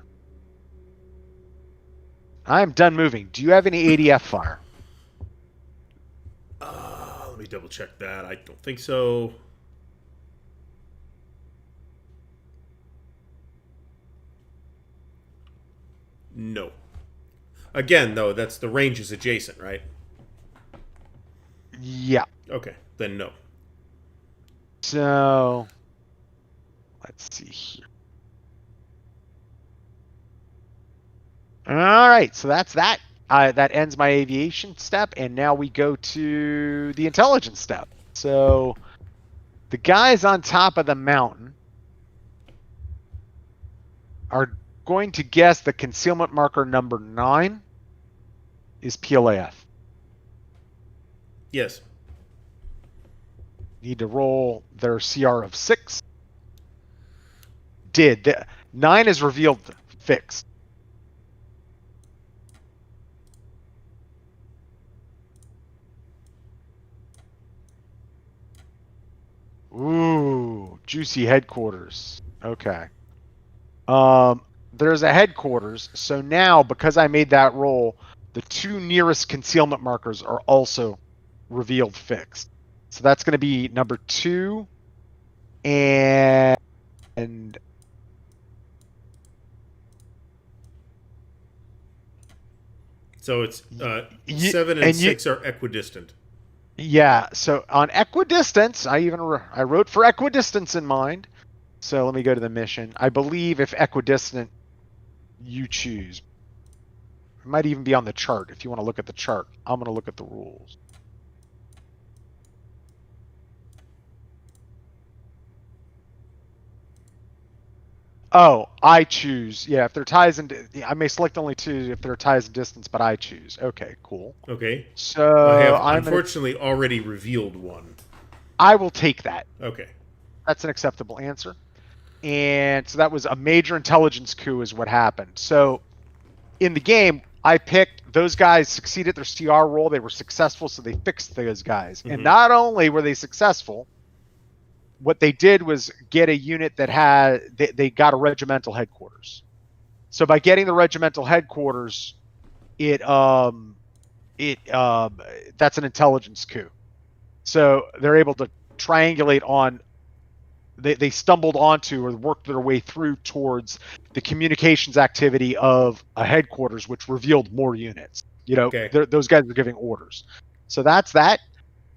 I'm done moving. Do you have any ADF fire? Let me double check that. I don't think so. No. Again, though, that's the range is adjacent, right? Yeah. Okay, then no. So let's see here. All right, so that's that. That ends my aviation step, and now we go to the intelligence step. So the guys on top of the mountain are going to guess the concealment marker number 9 is PLAF. Yes. Need to roll their CR of 6. Did. 9 is revealed fixed. Ooh, juicy headquarters. Okay. There's a headquarters. So now, because I made that roll, the 2 nearest concealment markers are also revealed fixed. So that's going to be number 2 and So it's 7 and 6 are equidistant. Yeah, so on equidistance, I wrote for equidistance in mind. So let me go to the mission. I believe if equidistant, you choose. It might even be on the chart if you want to look at the chart. I'm going to look at the rules. Oh, I choose. Yeah, if they're ties in, I may select only 2 if they're ties in distance, but I choose. Okay, cool. Okay. So I have unfortunately already revealed one. I will take that. Okay. That's an acceptable answer. And so that was a major intelligence coup is what happened. So in the game, I picked those guys succeeded their CR roll. They were successful, so they fixed those guys. Mm-hmm. And not only were they successful, what they did was get a unit that they got a regimental headquarters. So by getting the regimental headquarters, that's an intelligence coup. So they're able to triangulate on. They stumbled onto or worked their way through towards the communications activity of a headquarters, which revealed more units. Okay. Those guys were giving orders. So that's that.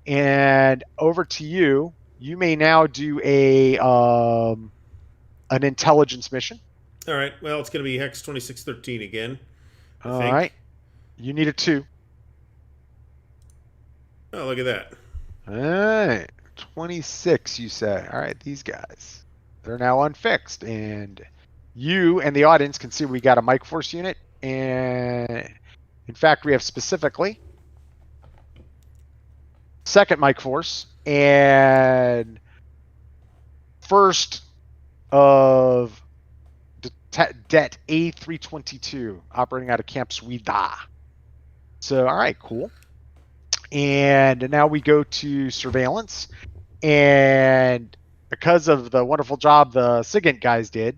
And over to you. You may now do an intelligence mission. All right. Well, it's going to be Hex 2613 again, I All right. think. You need a 2. Oh, look at that. All right. 26, you say. All right, these guys. They're now unfixed. And you and the audience can see we got a Mike Force unit. And in fact, we have specifically second Mike Force. And first of Det A322 operating out of Camp Sweda. So, all right, cool. And now we go to surveillance. And because of the wonderful job the SIGINT guys did,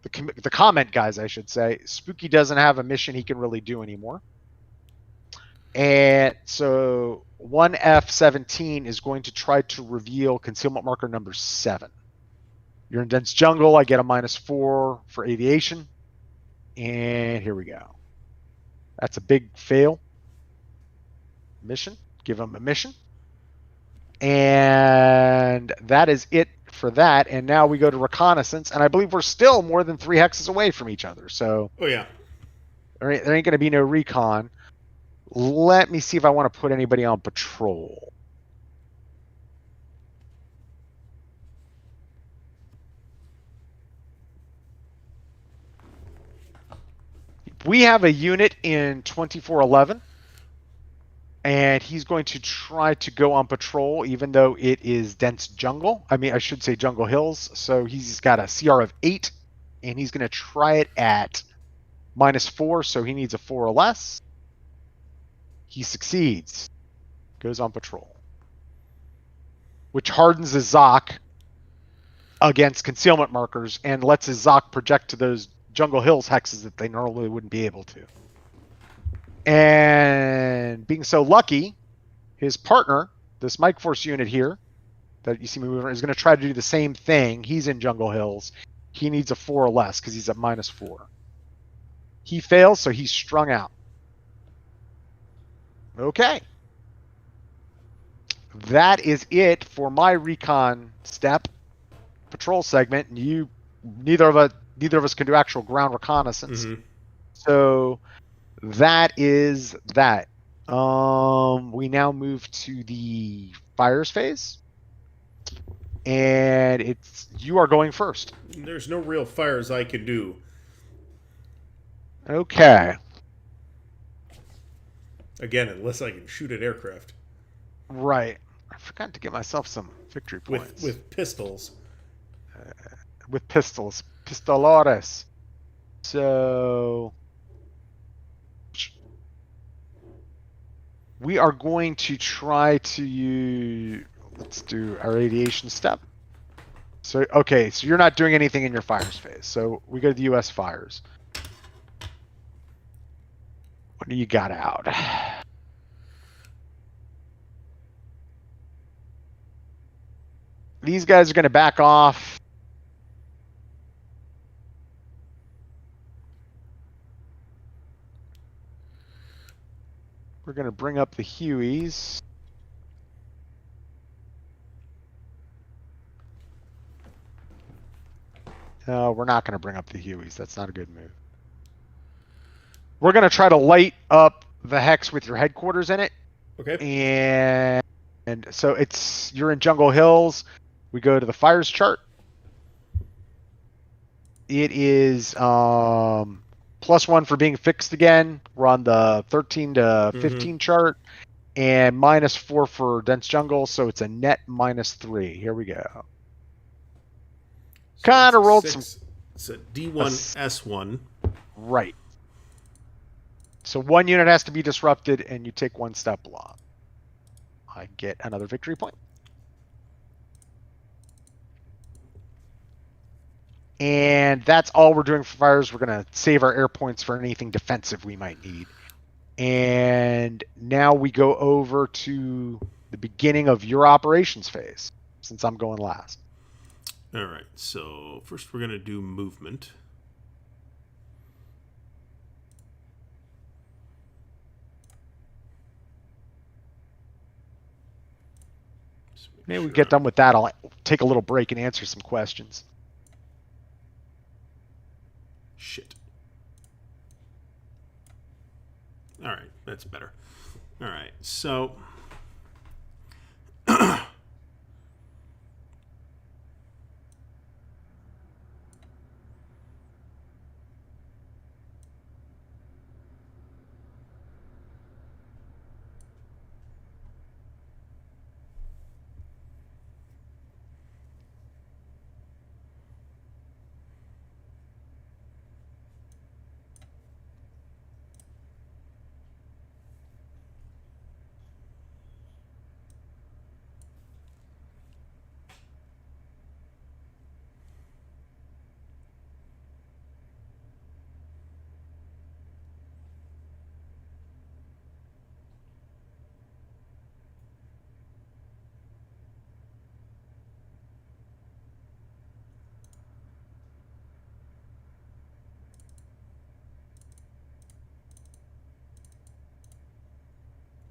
the comment guys, I should say, Spooky doesn't have a mission he can really do anymore. And so 1F17 is going to try to reveal concealment marker number 7. You're in dense jungle. I get a -4 for aviation. And here we go. That's a big fail. Mission. Give them a mission. And that is it for that. And now we go to reconnaissance. And I believe we're still more than 3 hexes away from each other. So Oh, yeah. there ain't going to be no recon. Let me see if I want to put anybody on patrol. We have a unit in 2411. And he's going to try to go on patrol, even though it is dense jungle. I mean, I should say jungle hills. So he's got a CR of 8, and he's going to try it at -4, so he needs a 4 or less. He succeeds. Goes on patrol. Which hardens his Zoc against concealment markers and lets his Zoc project to those jungle hills hexes that they normally wouldn't be able to. And being so lucky, his partner, this Mike Force unit here, that you see me moving, is going to try to do the same thing. He's in Jungle Hills. He needs a 4 or less because he's at -4. He fails, so he's strung out. Okay. That is it for my recon step patrol segment. And neither of us can do actual ground reconnaissance. Mm-hmm. So that is that. We now move to the fires phase. And you are going first. There's no real fires I can do. Okay. Again, unless I can shoot at aircraft. Right. I forgot to get myself some victory points. With pistols. With pistols. Pistolores. So we are going to try to use... Let's do our aviation step. So, okay, so you're not doing anything in your fires phase. So we go to the U.S. fires. What do you got out? These guys are going to back off. We're going to bring up the Hueys. No, we're not going to bring up the Hueys. That's not a good move. We're going to try to light up the hex with your headquarters in it. Okay. And so you're in Jungle Hills. We go to the fires chart. It is +1 for being fixed again. We're on the 13 to 15 chart. And -4 for dense jungle. So it's a net -3. Here we go. Kind of rolled some. It's a D1, S1. Right. So 1 unit has to be disrupted, and you take 1 step along. I get another victory point. And that's all we're doing for fires. We're going to save our air points for anything defensive we might need. And now we go over to the beginning of your operations phase, since I'm going last. All right, so first we're going to do movement. Maybe we get done with that. I'll take a little break and answer some questions. Shit. All right, that's better. All right, so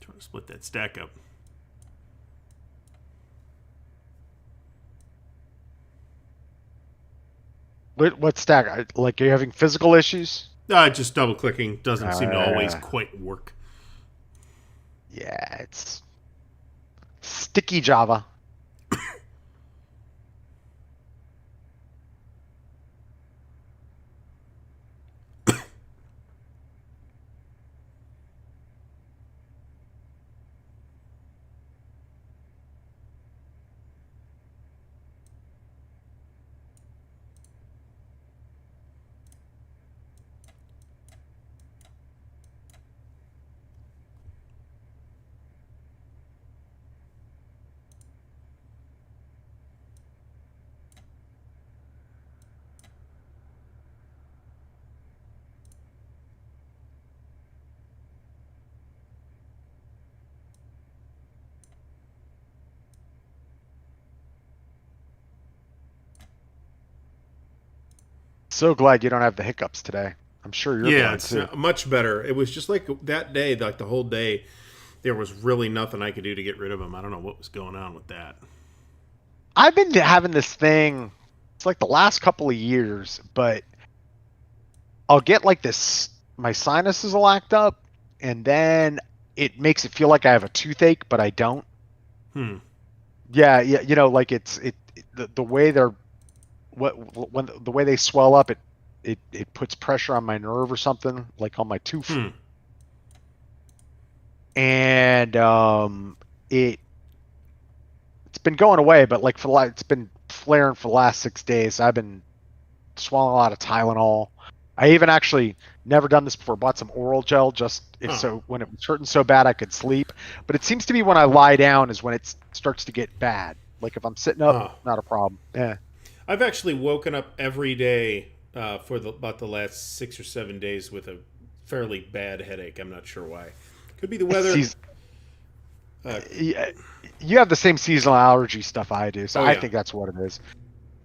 trying to split that stack up. What stack? Like, are you having physical issues? Just double clicking doesn't seem to always quite work. Yeah, it's sticky Java. So glad you don't have the hiccups today. I'm sure you're Yeah, glad it's too. much better. It was just like that day, like the whole day, there was really nothing I could do to get rid of them. I don't know what was going on with that. I've been having this thing. It's like the last couple of years, but I'll get like this. My sinuses will act up, and then it makes it feel like I have a toothache, but I don't. Hmm. Yeah, yeah. Like the way they're when the way they swell up, it puts pressure on my nerve or something, like on my tooth, Hmm. and it's been going away, but like it's been flaring for the last 6 days. I've been swallowing a lot of Tylenol. I even actually never done this before. Bought some oral gel just if Huh. so when it was hurting so bad I could sleep. But it seems to be when I lie down is when it starts to get bad. Like if I'm sitting up, Huh. not a problem. Yeah. I've actually woken up every day for about the last 6 or 7 days with a fairly bad headache. I'm not sure why. Could be the It's weather. Uh, yeah, you have the same seasonal allergy stuff I do, so oh I yeah. think that's what it is.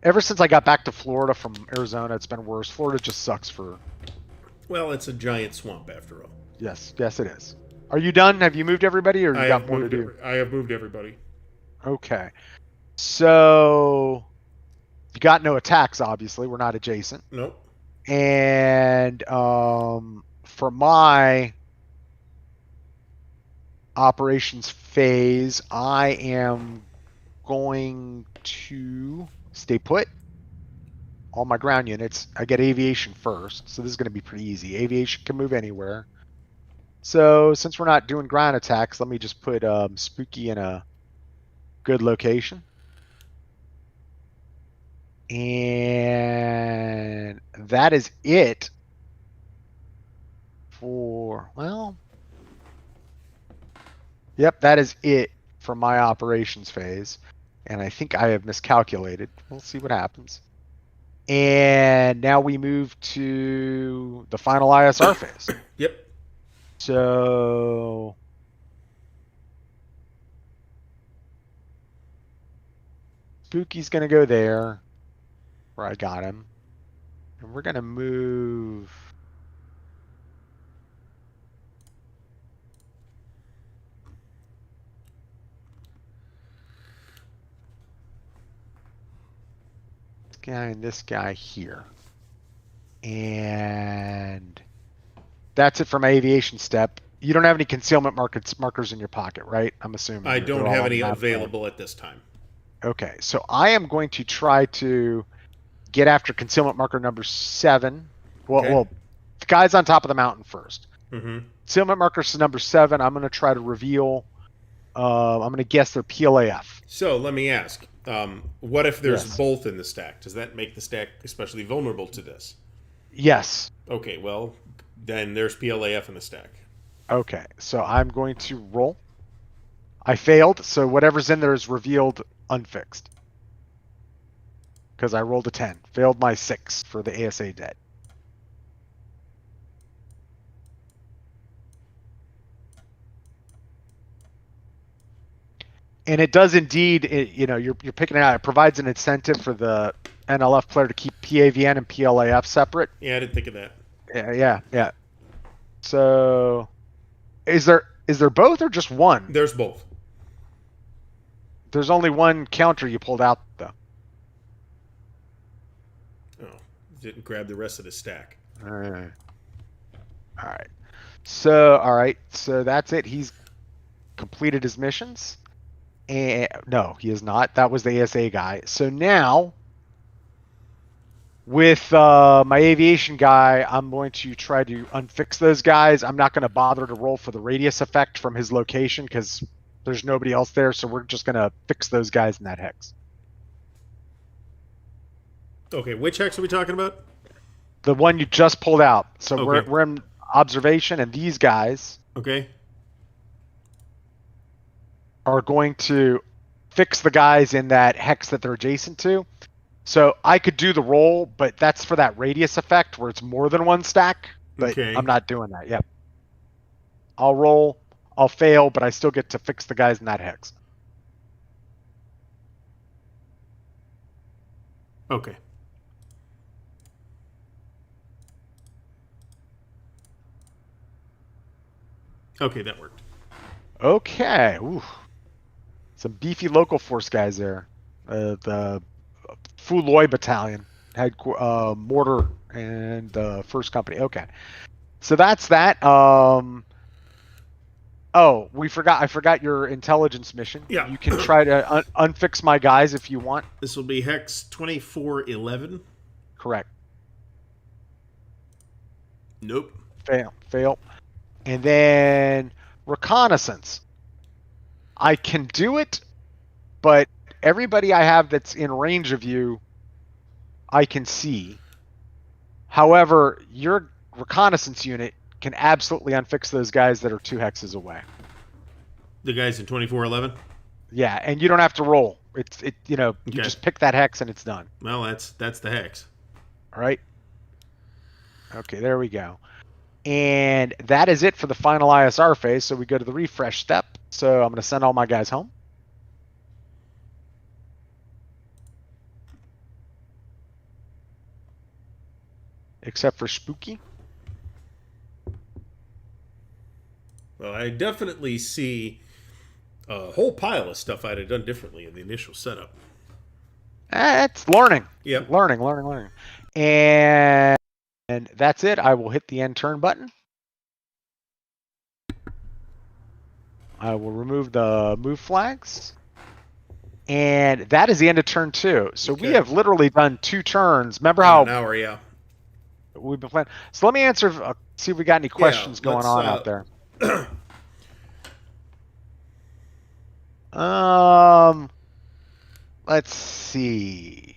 Ever since I got back to Florida from Arizona, it's been worse. Florida just sucks for. Well, it's a giant swamp after all. Yes, it is. Are you done? Have you moved everybody, or you got more to do? I have moved everybody. Okay. So you got no attacks, obviously. We're not adjacent. Nope. And for my operations phase, I am going to stay put. All my ground units. I get aviation first, so this is going to be pretty easy. Aviation can move anywhere. So since we're not doing ground attacks, let me just put Spooky in a good location. And that is it for, well, yep, that is it for my operations phase. And I think I have miscalculated. We'll see what happens. And now we move to the final ISR phase. Yep. So Spooky's going to go there where I got him. And we're going to move. This guy and this guy here. And that's it for my aviation step. You don't have any concealment markers in your pocket, right? I'm assuming. I don't they're all have on the any map there. available at this time. Okay, so I am going to try to get after concealment marker number 7. Well, the guy's on top of the mountain first. Mm-hmm. Concealment marker number 7. I'm going to try to reveal. I'm going to guess their PLAF. So let me ask: what if there's Yes. both in the stack? Does that make the stack especially vulnerable to this? Yes. Okay, well, then there's PLAF in the stack. Okay, so I'm going to roll. I failed, so whatever's in there is revealed unfixed. Because I rolled a 10. Failed my 6 for the ASA debt. And it does indeed, you're picking it out. It provides an incentive for the NLF player to keep PAVN and PLAF separate. Yeah, I didn't think of that. Yeah. So, is there both or just one? There's both. There's only one counter you pulled out, though. Oh, didn't grab the rest of the stack. All right. So that's it. He's completed his missions. And no, he is not. That was the ASA guy. So now, with my aviation guy, I'm going to try to unfix those guys. I'm not going to bother to roll for the radius effect from his location because there's nobody else there. So we're just going to fix those guys in that hex. Okay, which hex are we talking about? The one you just pulled out. So Okay. we're in observation, and these guys Okay. are going to fix the guys in that hex that they're adjacent to. So I could do the roll, but that's for that radius effect where it's more than one stack. But Okay. I'm not doing that. Yep. I'll roll, I'll fail, but I still get to fix the guys in that hex. Okay. Okay, that worked. Okay. Ooh. Some beefy local force guys there. The Fuloy Battalion had mortar and first company. Okay. So that's that. Oh, I forgot your intelligence mission. Yeah. You can try to unfix my guys if you want. This will be hex 2411. Correct. Nope. Fail. And then reconnaissance. I can do it, but everybody I have that's in range of you, I can see. However, your reconnaissance unit can absolutely unfix those guys that are 2 hexes away. The guys in 2411? Yeah, and you don't have to roll. You Okay. just pick that hex and it's done. Well, that's the hex. All right. Okay, there we go. And that is it for the final ISR phase. So we go to the refresh step. So I'm going to send all my guys home. Except for Spooky. Well, I definitely see a whole pile of stuff I'd have done differently in the initial setup. It's learning. Yep. Learning. And that's it. I will hit the end turn button. I will remove the move flags. And that is the end of turn 2. So Okay. we have literally done 2 turns. Remember An how hour, yeah. we've been playing? So let me answer, see if we got any questions going on out there. Let's see.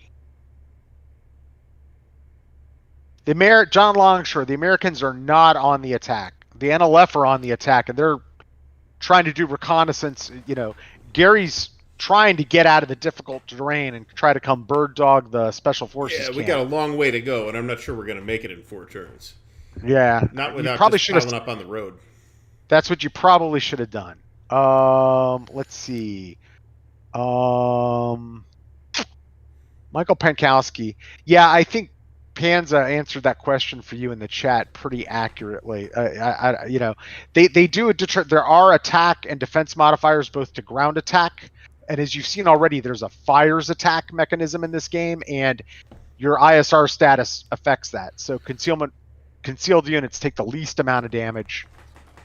John Longshore, the Americans are not on the attack. The NLF are on the attack, and they're trying to do reconnaissance. Gary's trying to get out of the difficult terrain and try to come bird dog the special forces. Yeah, we camp. got a long way to go, and I'm not sure we're going to make it in 4 turns. Yeah, Not you without probably just should have. piling up on the road. That's what you probably should have done. Let's see. Michael Pankowski. Yeah, I think Panza answered that question for you in the chat pretty accurately. They do there are attack and defense modifiers both to ground attack, and as you've seen already, there's a fires attack mechanism in this game, and your ISR status affects that. So concealed units take the least amount of damage.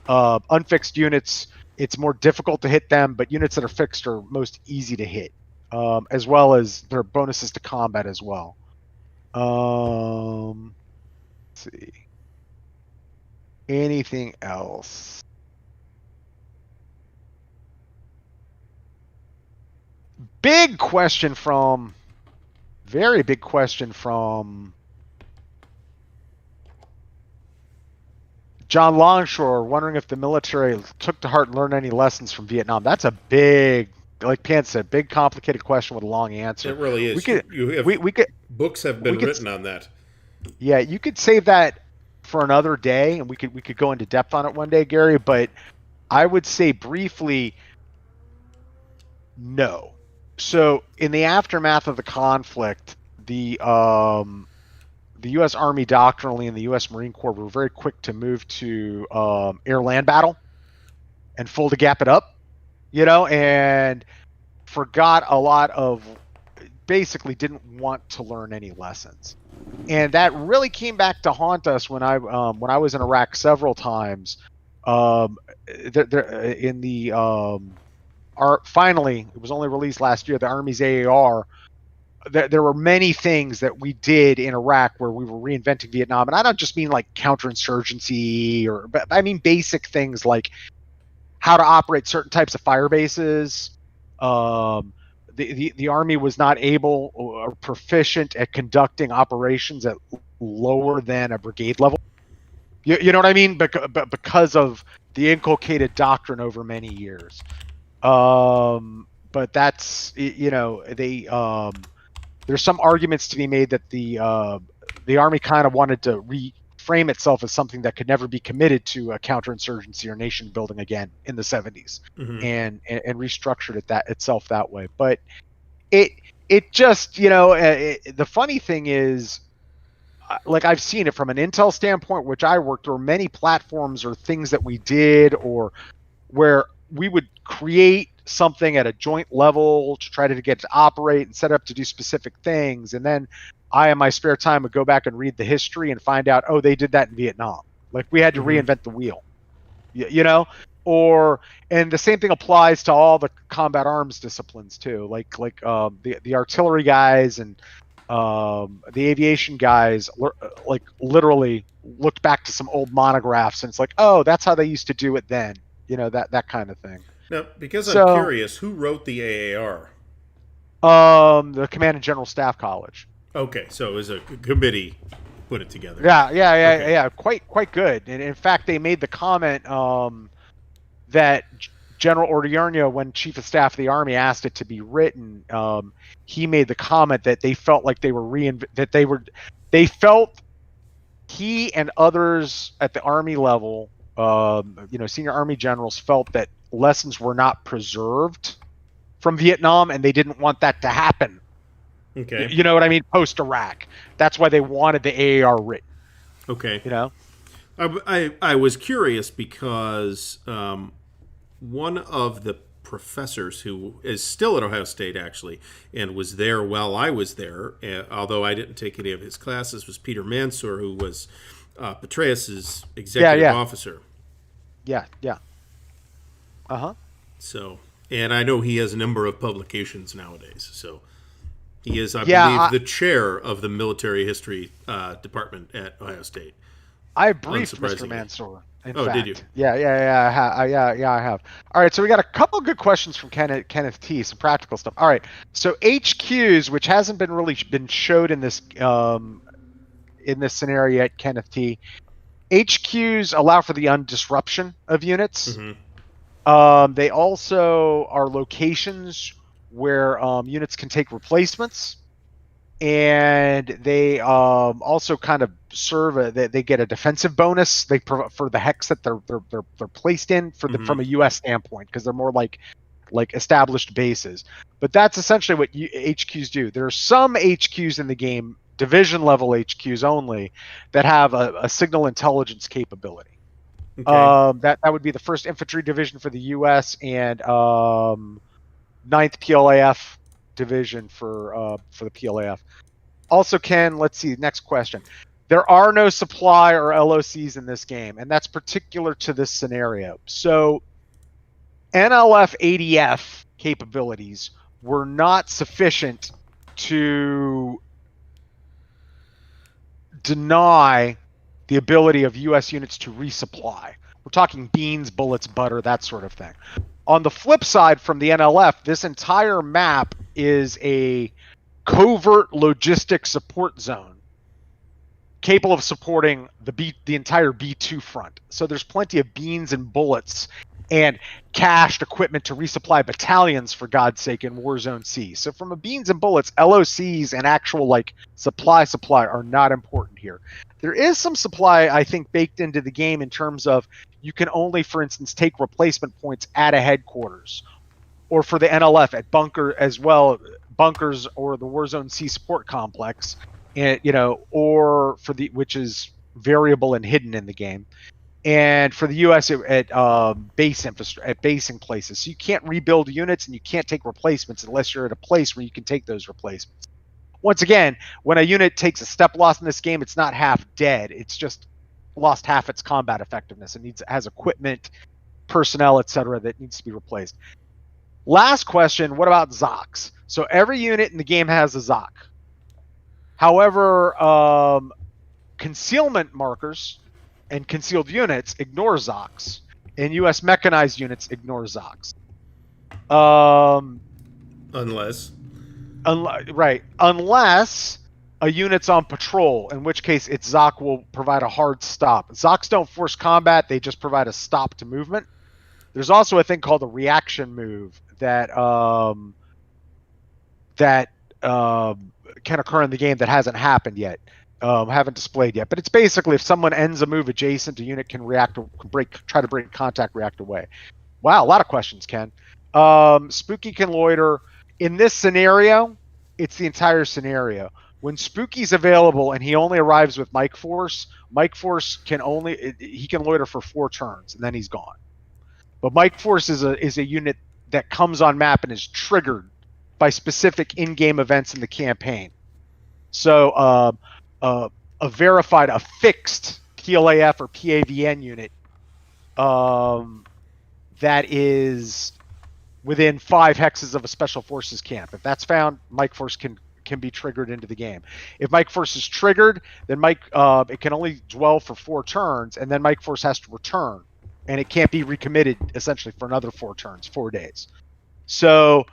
Unfixed units, it's more difficult to hit them, but units that are fixed are most easy to hit, as well as their bonuses to combat as well. Let's see. Anything else? Very big question from John Longshore, wondering if the military took to heart and learned any lessons from Vietnam. That's a big, like Pan said, big complicated question with a long answer. It really is. Books have been written on that. Yeah, you could save that for another day, and we could go into depth on it one day, Gary. But I would say briefly, no. So in the aftermath of the conflict, the U.S. Army doctrinally and the U.S. Marine Corps were very quick to move to air-land battle and full to gap it up, and forgot a lot of, basically didn't want to learn any lessons. And that really came back to haunt us when I was in Iraq several times. Finally, it was only released last year, the Army's AAR. There were many things that we did in Iraq where we were reinventing Vietnam, and I don't just mean like counterinsurgency, but I mean basic things like how to operate certain types of fire bases. The Army was not able or proficient at conducting operations at lower than a brigade level. You know what I mean? Because of the inculcated doctrine over many years. But that's, there's some arguments to be made that the Army kind of wanted to reframe itself as something that could never be committed to a counterinsurgency or nation building again in the 70s, and restructured itself that way. But it just, the funny thing is, like, I've seen it from an intel standpoint, which I worked, or many platforms or things that we did, or where we would create something at a joint level to try to get to operate and set up to do specific things, and then I, in my spare time, would go back and read the history and find out, oh, they did that in Vietnam. Like, we had to reinvent the wheel, and the same thing applies to all the combat arms disciplines too, like the artillery guys and the aviation guys, like, literally looked back to some old monographs, and it's like, oh, that's how they used to do it then, that kind of thing. Now, because I'm curious, who wrote the AAR? The Command and General Staff College. Okay, so it was a committee put it together. Yeah, quite good. And in fact, they made the comment that General Ardwulf, when Chief of Staff of the Army, asked it to be written, he made the comment that they felt like they felt he and others at the Army level, senior Army generals, felt that lessons were not preserved from Vietnam, and they didn't want that to happen. Okay. You know what I mean? Post-Iraq. That's why they wanted the AAR written. Okay. I was curious because one of the professors who is still at Ohio State, actually, and was there while I was there, although I didn't take any of his classes, was Peter Mansour, who was Petraeus's executive officer. Yeah. So, and I know he has a number of publications nowadays. So, he is, I believe, the chair of the military history department at Ohio State. I briefed Mr. Mansour. In fact. Did you? Yeah, I have. All right, so we got a couple good questions from Kenneth T. Some practical stuff. All right, so HQs, which hasn't been showed in this scenario yet, Kenneth T. HQs allow for the undisruption of units. They also are locations where units can take replacements, and they also kind of serve they get a defensive bonus for the hex that they're placed in from a U.S. standpoint, because they're more like established bases. But that's essentially what HQs do. There are some HQs in the game, division level HQs only, that have a signal intelligence capability. Okay. That would be the 1st Infantry Division for the U.S. and 9th PLAF Division for the PLAF. Also, Ken, let's see, next question. There are no supply or LOCs in this game, and that's particular to this scenario. So NLF ADF capabilities were not sufficient to deny the ability of US units to resupply. We're talking beans, bullets, butter, that sort of thing. On the flip side, from the NLF, this entire map is a covert logistic support zone capable of supporting the entire B2 front. So there's plenty of beans and bullets and cached equipment to resupply battalions, for God's sake, in Warzone C. So from a beans and bullets, LOCs and actual like supply are not important here. There is some supply, I think, baked into the game in terms of you can only, for instance, take replacement points at a headquarters, or for the NLF at bunker as well, bunkers or the Warzone C support complex, and or for the, which is variable and hidden in the game, and for the US at base infrastructure, at basing places. So you can't rebuild units and you can't take replacements unless you're at a place where you can take those replacements. Once again, when a unit takes a step loss in this game, it's not half dead. It's just lost half its combat effectiveness. It has equipment, personnel, etc. that needs to be replaced. Last question, what about Zocs? So every unit in the game has a Zoc. However, concealment markers and concealed units ignore Zocs, and US mechanized units ignore Zocs. Unless a unit's on patrol, in which case its Zoc will provide a hard stop. Zocs don't force combat, they just provide a stop to movement. There's also a thing called a reaction move that can occur in the game that hasn't happened yet, haven't displayed yet. But it's basically if someone ends a move adjacent, a unit can try to break contact, react away. Wow, a lot of questions, Ken. Spooky can loiter. In this scenario, it's the entire scenario. When Spooky's available and he only arrives with Mike Force can loiter for 4 turns and then he's gone. But Mike Force is a unit that comes on map and is triggered by specific in-game events in the campaign. So a fixed PLAF or PAVN unit that is within 5 hexes of a special forces camp. If that's found, Mike Force can be triggered into the game. If Mike Force is triggered, then it can only dwell for 4 turns, and then Mike Force has to return, and it can't be recommitted essentially for another 4 turns, 4 days. So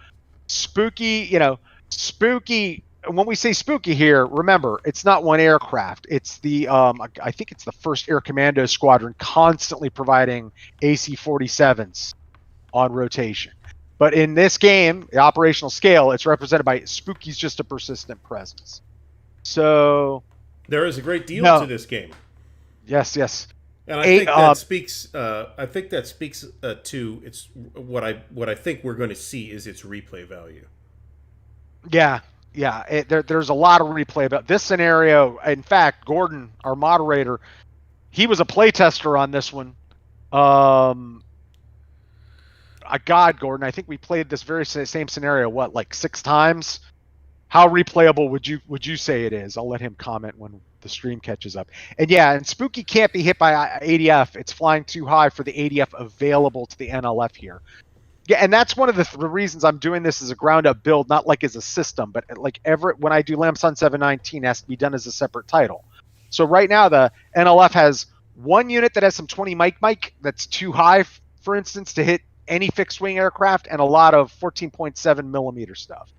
Spooky, when we say Spooky here, remember, it's not one aircraft. It's the, I think it's the 1st Air Commando Squadron constantly providing AC-47s on rotation. But in this game, the operational scale, it's represented by Spooky's just a persistent presence. So there is a great deal to this game. Yes. And I think that speaks. I think that speaks to it's what I think we're going to see is its replay value. Yeah. There's a lot of replay about this scenario. In fact, Gordon, our moderator, he was a playtester on this one. God, Gordon, I think we played this very same scenario, like 6 times? How replayable would you say it is? I'll let him comment when the stream catches up. And Spooky can't be hit by ADF. It's flying too high for the ADF available to the NLF here. Yeah, and that's one of the reasons I'm doing this as a ground-up build, not like as a system, but like when I do Lamson 719, it has to be done as a separate title. So right now, the NLF has one unit that has some 20 Mike that's too high, for instance, to hit any fixed-wing aircraft, and a lot of 14.7 millimeter stuff.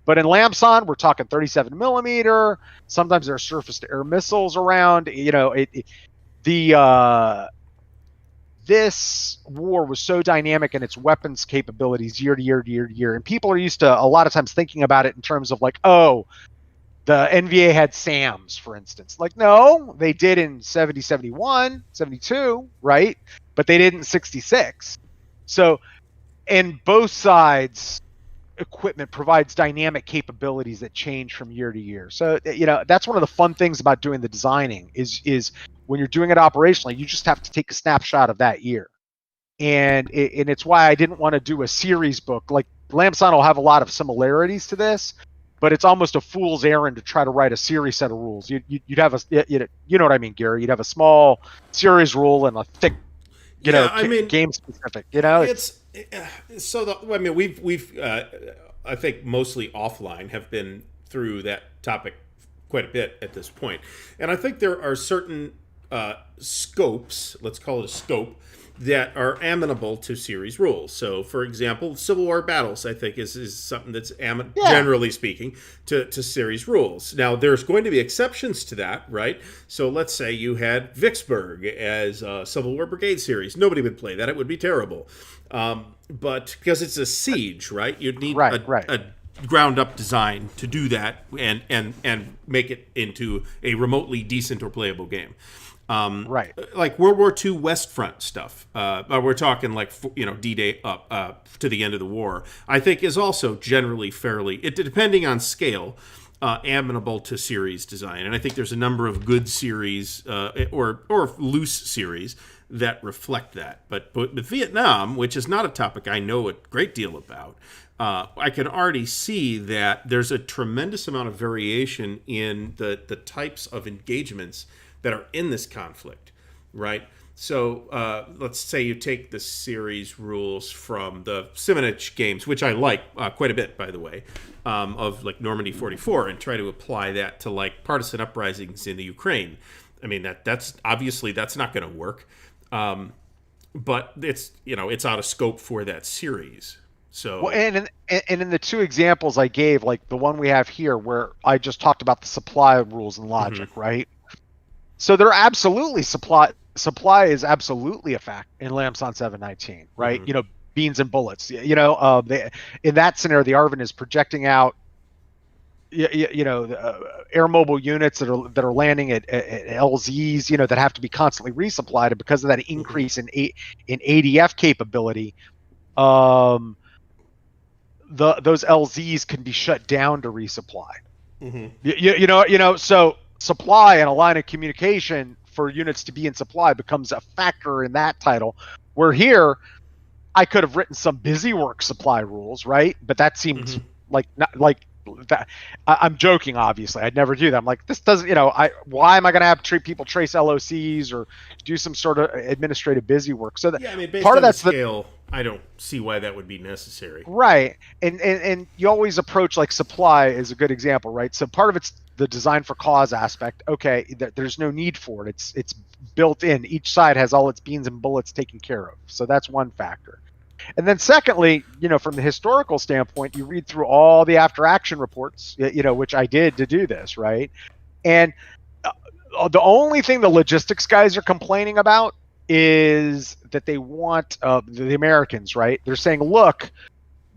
But in Lamson, we're talking 37 millimeter. Sometimes there are surface-to-air missiles around. This war was so dynamic in its weapons capabilities year to year, and people are used to a lot of times thinking about it in terms of like, oh, the NVA had SAMs, for instance. Like, no, they did in 70, 71, 72, right? But they did in 66. So, and both sides' equipment provides dynamic capabilities that change from year to year. So, that's one of the fun things about doing the designing is when you're doing it operationally, you just have to take a snapshot of that year. And it's why I didn't want to do a series book. Like, Lamson will have a lot of similarities to this, but it's almost a fool's errand to try to write a series set of rules. You'd have you know what I mean, Gary? You'd have a small series rule and a thick, Yeah, I mean, game specific. You know, it's so. I mean, we've I think mostly offline have been through that topic quite a bit at this point, and I think there are certain scopes. Let's call it a scope that are amenable to series rules. So, for example, Civil War battles, I think, is something that's generally speaking to series rules. Now, there's going to be exceptions to that, right? So, let's say you had Vicksburg as a Civil War Brigade series. Nobody would play that; it would be terrible. But because it's a siege, right? You'd need a ground up design to do that and make it into a remotely decent or playable game. Like World War II West Front stuff. We're talking like D-Day up to the end of the war. I think is also generally fairly, depending on scale, amenable to series design. And I think there's a number of good series or loose series that reflect that. But with Vietnam, which is not a topic I know a great deal about, I can already see that there's a tremendous amount of variation in the types of engagements that are in this conflict, right? So let's say you take the series rules from the Simonich games, which I like quite a bit, by the way, of like Normandy 44, and try to apply that to like partisan uprisings in the Ukraine. I mean, that's obviously that's not going to work, but it's out of scope for that series. So, and in the two examples I gave, like the one we have here, where I just talked about the supply rules and logic, right? So they're absolutely supply is absolutely a fact in Lamson 719, right? Beans and bullets. In that scenario, the Arvin is projecting out, air mobile units that are landing at LZs, that have to be constantly resupplied, and because of that increase in ADF capability, those LZs can be shut down to resupply. So supply and a line of communication for units to be in supply becomes a factor in that title, where here I could have written some busy work supply rules, right? But that seems like that. I'm joking, obviously. I'd never do that. I'm like, this doesn't, why am I going to have to treat people trace LOCs or do some sort of administrative busy work? So based part on of that scale, I don't see why that would be necessary. Right. And you always approach like supply is a good example, right? So part of it's the design for cause aspect. Okay, there's no need for it. It's built in. Each side has all its beans and bullets taken care of. So that's one factor. And then secondly, from the historical standpoint, you read through all the after action reports, which I did to do this, right? And the only thing the logistics guys are complaining about is that they want the Americans, right? They're saying, look,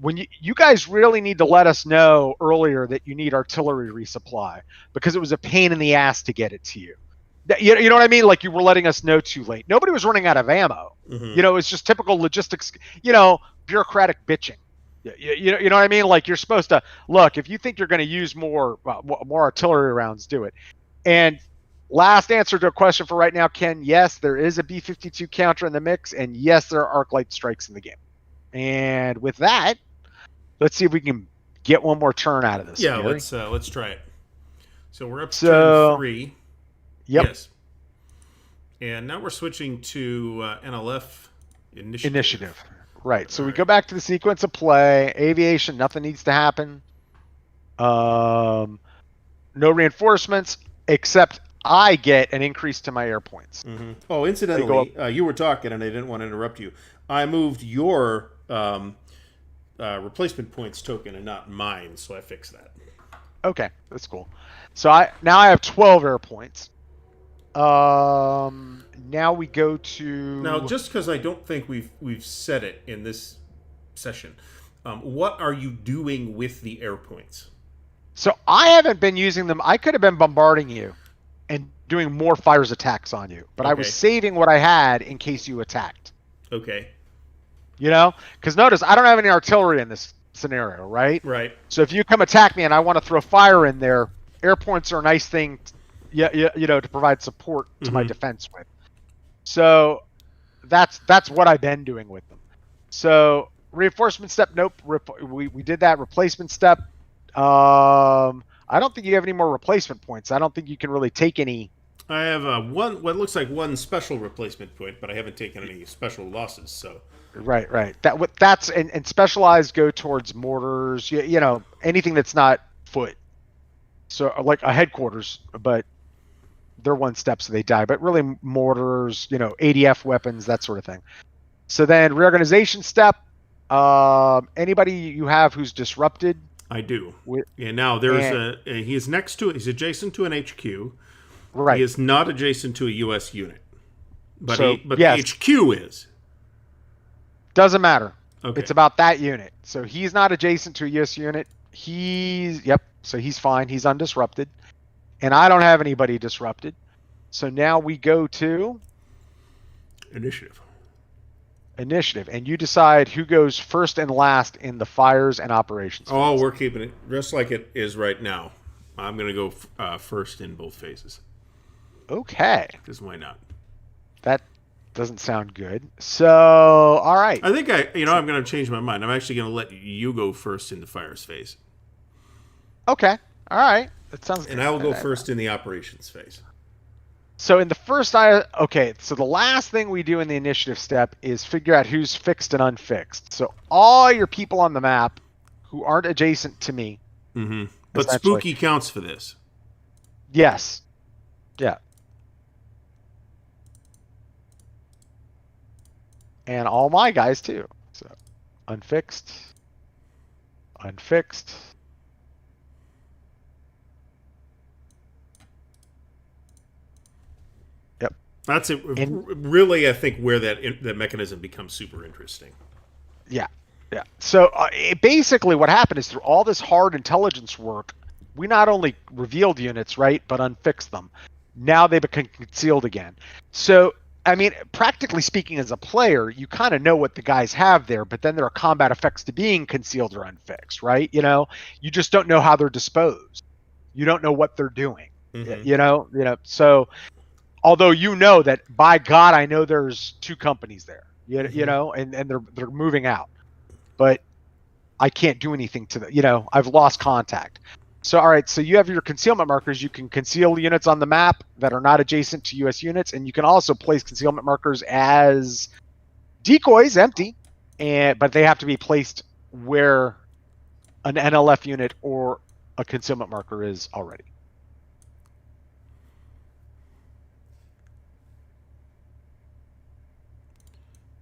when you guys really need to let us know earlier that you need artillery resupply, because it was a pain in the ass to get it to you. You know what I mean? Like, you were letting us know too late. Nobody was running out of ammo. It's just typical logistics, bureaucratic bitching. You know what I mean? Like, you're supposed to look, if you think you're going to use more artillery rounds, do it. And last answer to a question for right now, Ken, yes, there is a B-52 counter in the mix, and yes, there are arc light strikes in the game. And with that, let's see if we can get one more turn out of this. Yeah, Gary. Let's try it. So we're up to turn 3. Yep. Yes. And now we're switching to NLF initiative. Right. So we go back to the sequence of play. Aviation, nothing needs to happen. No reinforcements, except I get an increase to my air points. Oh, incidentally, you were talking and I didn't want to interrupt you. I moved your replacement points token and not mine, so I fixed that. Okay, that's cool. So now I have 12 air points. Now we go to... Now, just because I don't think we've said it in this session, what are you doing with the air points? So I haven't been using them. I could have been bombarding you and doing more fires attacks on you, but I was saving what I had in case you attacked. Okay. Because notice, I don't have any artillery in this scenario, right? Right. So if you come attack me and I want to throw fire in there, air points are a nice thing, to provide support to my defense with. So that's what I've been doing with them. So reinforcement step, nope. We did that. Replacement step, I don't think you have any more replacement points. I don't think you can really take any. I have what looks like one special replacement point, but I haven't taken any special losses. So Right. That's and specialized go towards mortars. You know, anything that's not foot. So like a headquarters, but they're one step, so they die. But really, mortars, you know, ADF weapons, that sort of thing. So then reorganization step. Anybody you have who's disrupted. I do. With, And now there's he's next to he's adjacent to an HQ. right. He is not adjacent to a U.S. unit, but So, the yes. HQ is. Doesn't matter. Okay. It's about that unit. So he's not adjacent to a US unit. So he's fine. He's undisrupted. And I don't have anybody disrupted. So now we go to Initiative. and you decide who goes first and last in the fires and operations. Oh, we're keeping it just like it is right now. I'm going to go first in both phases. Okay. Because why not? That doesn't sound good. So, all right. I think I'm going to change my mind. I'm actually going to let you go first in the fires phase. Okay. All right. That sounds good. And I will go first in the operations phase. So in the first, so the last thing we do in the initiative step is figure out who's fixed and unfixed. So all your people on the map who aren't adjacent to me. Mm-hmm. But Spooky counts for this. Yes. Yeah. And all my guys too. So unfixed. Yep. That's it. Really, I think where that mechanism becomes super interesting. Yeah. So basically what happened is through all this hard intelligence work, we not only revealed units, right, but unfixed them. Now they become concealed again. So, I mean, practically speaking, as a player, you kind of know what the guys have there, but then there are combat effects to being concealed or unfixed, right? You know, you just don't know how they're disposed. You don't know what they're doing. Mm-hmm. You know. So, although you know that, by God, I know there's two companies there. You know, and they're moving out, but I can't do anything to them. You know, I've lost contact. So, all right, so you have your concealment markers. You can conceal units on the map that are not adjacent to U.S. units, and you can also place concealment markers as decoys, empty, but they have to be placed where an NLF unit or a concealment marker is already.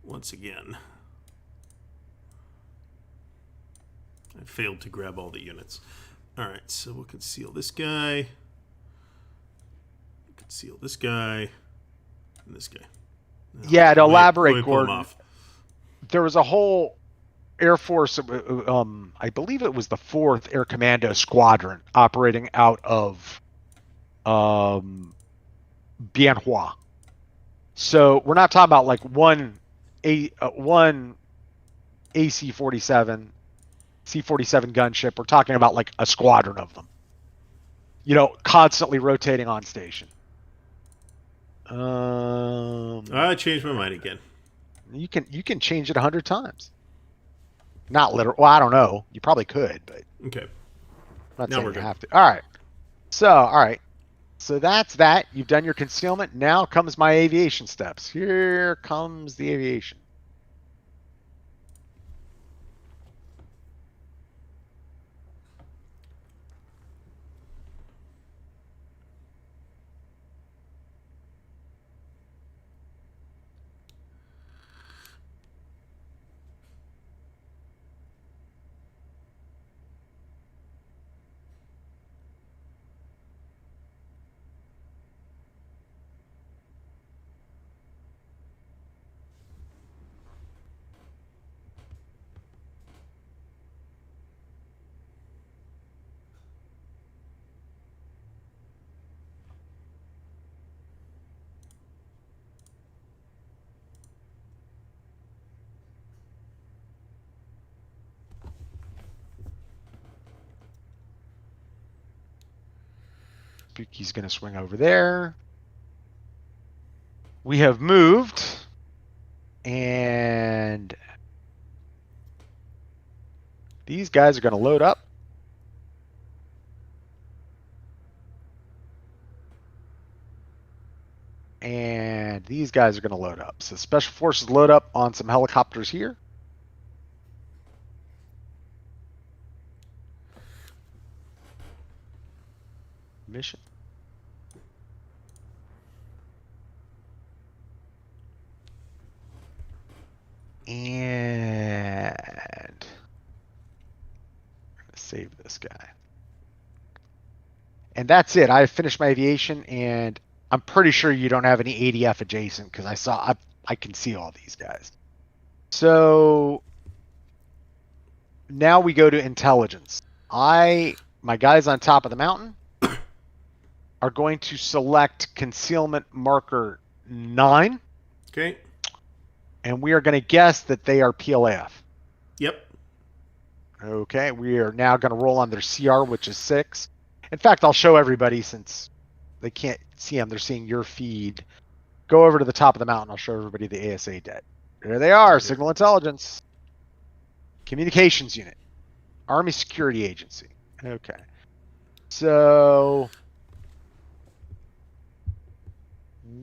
Once again, I failed to grab all the units. All right, so we'll conceal this guy, and this guy. Yeah, to elaborate, Gordon, there was a whole Air Force, I believe it was the 4th Air Commando Squadron operating out of Bien-Hoa. So we're not talking about like one AC-47, C-47 gunship. We're talking about like a squadron of them, you know, constantly rotating on station. I changed my mind again. You can change it 100 times. Not literal. Well, I don't know. You probably could, but okay. I'm not saying you have to. All right. So that's that. You've done your concealment. Now comes my aviation steps. Here comes the aviation. Spooky's going to swing over there. We have moved, and these guys are going to load up. And these guys are going to load up. So special forces load up on some helicopters here. Mission. And I'm going to save this guy. And that's it. I finished my aviation, and I'm pretty sure you don't have any ADF adjacent because I can see all these guys. So now we go to intelligence. My guys on top of the mountain are going to select concealment marker 9. Okay. And we are going to guess that they are PLAF. Yep. Okay, we are now going to roll on their CR, which is 6. In fact, I'll show everybody since they can't see them. They're seeing your feed. Go over to the top of the mountain. I'll show everybody the ASA debt. There they are, Signal Intelligence. Communications Unit. Army Security Agency. Okay. So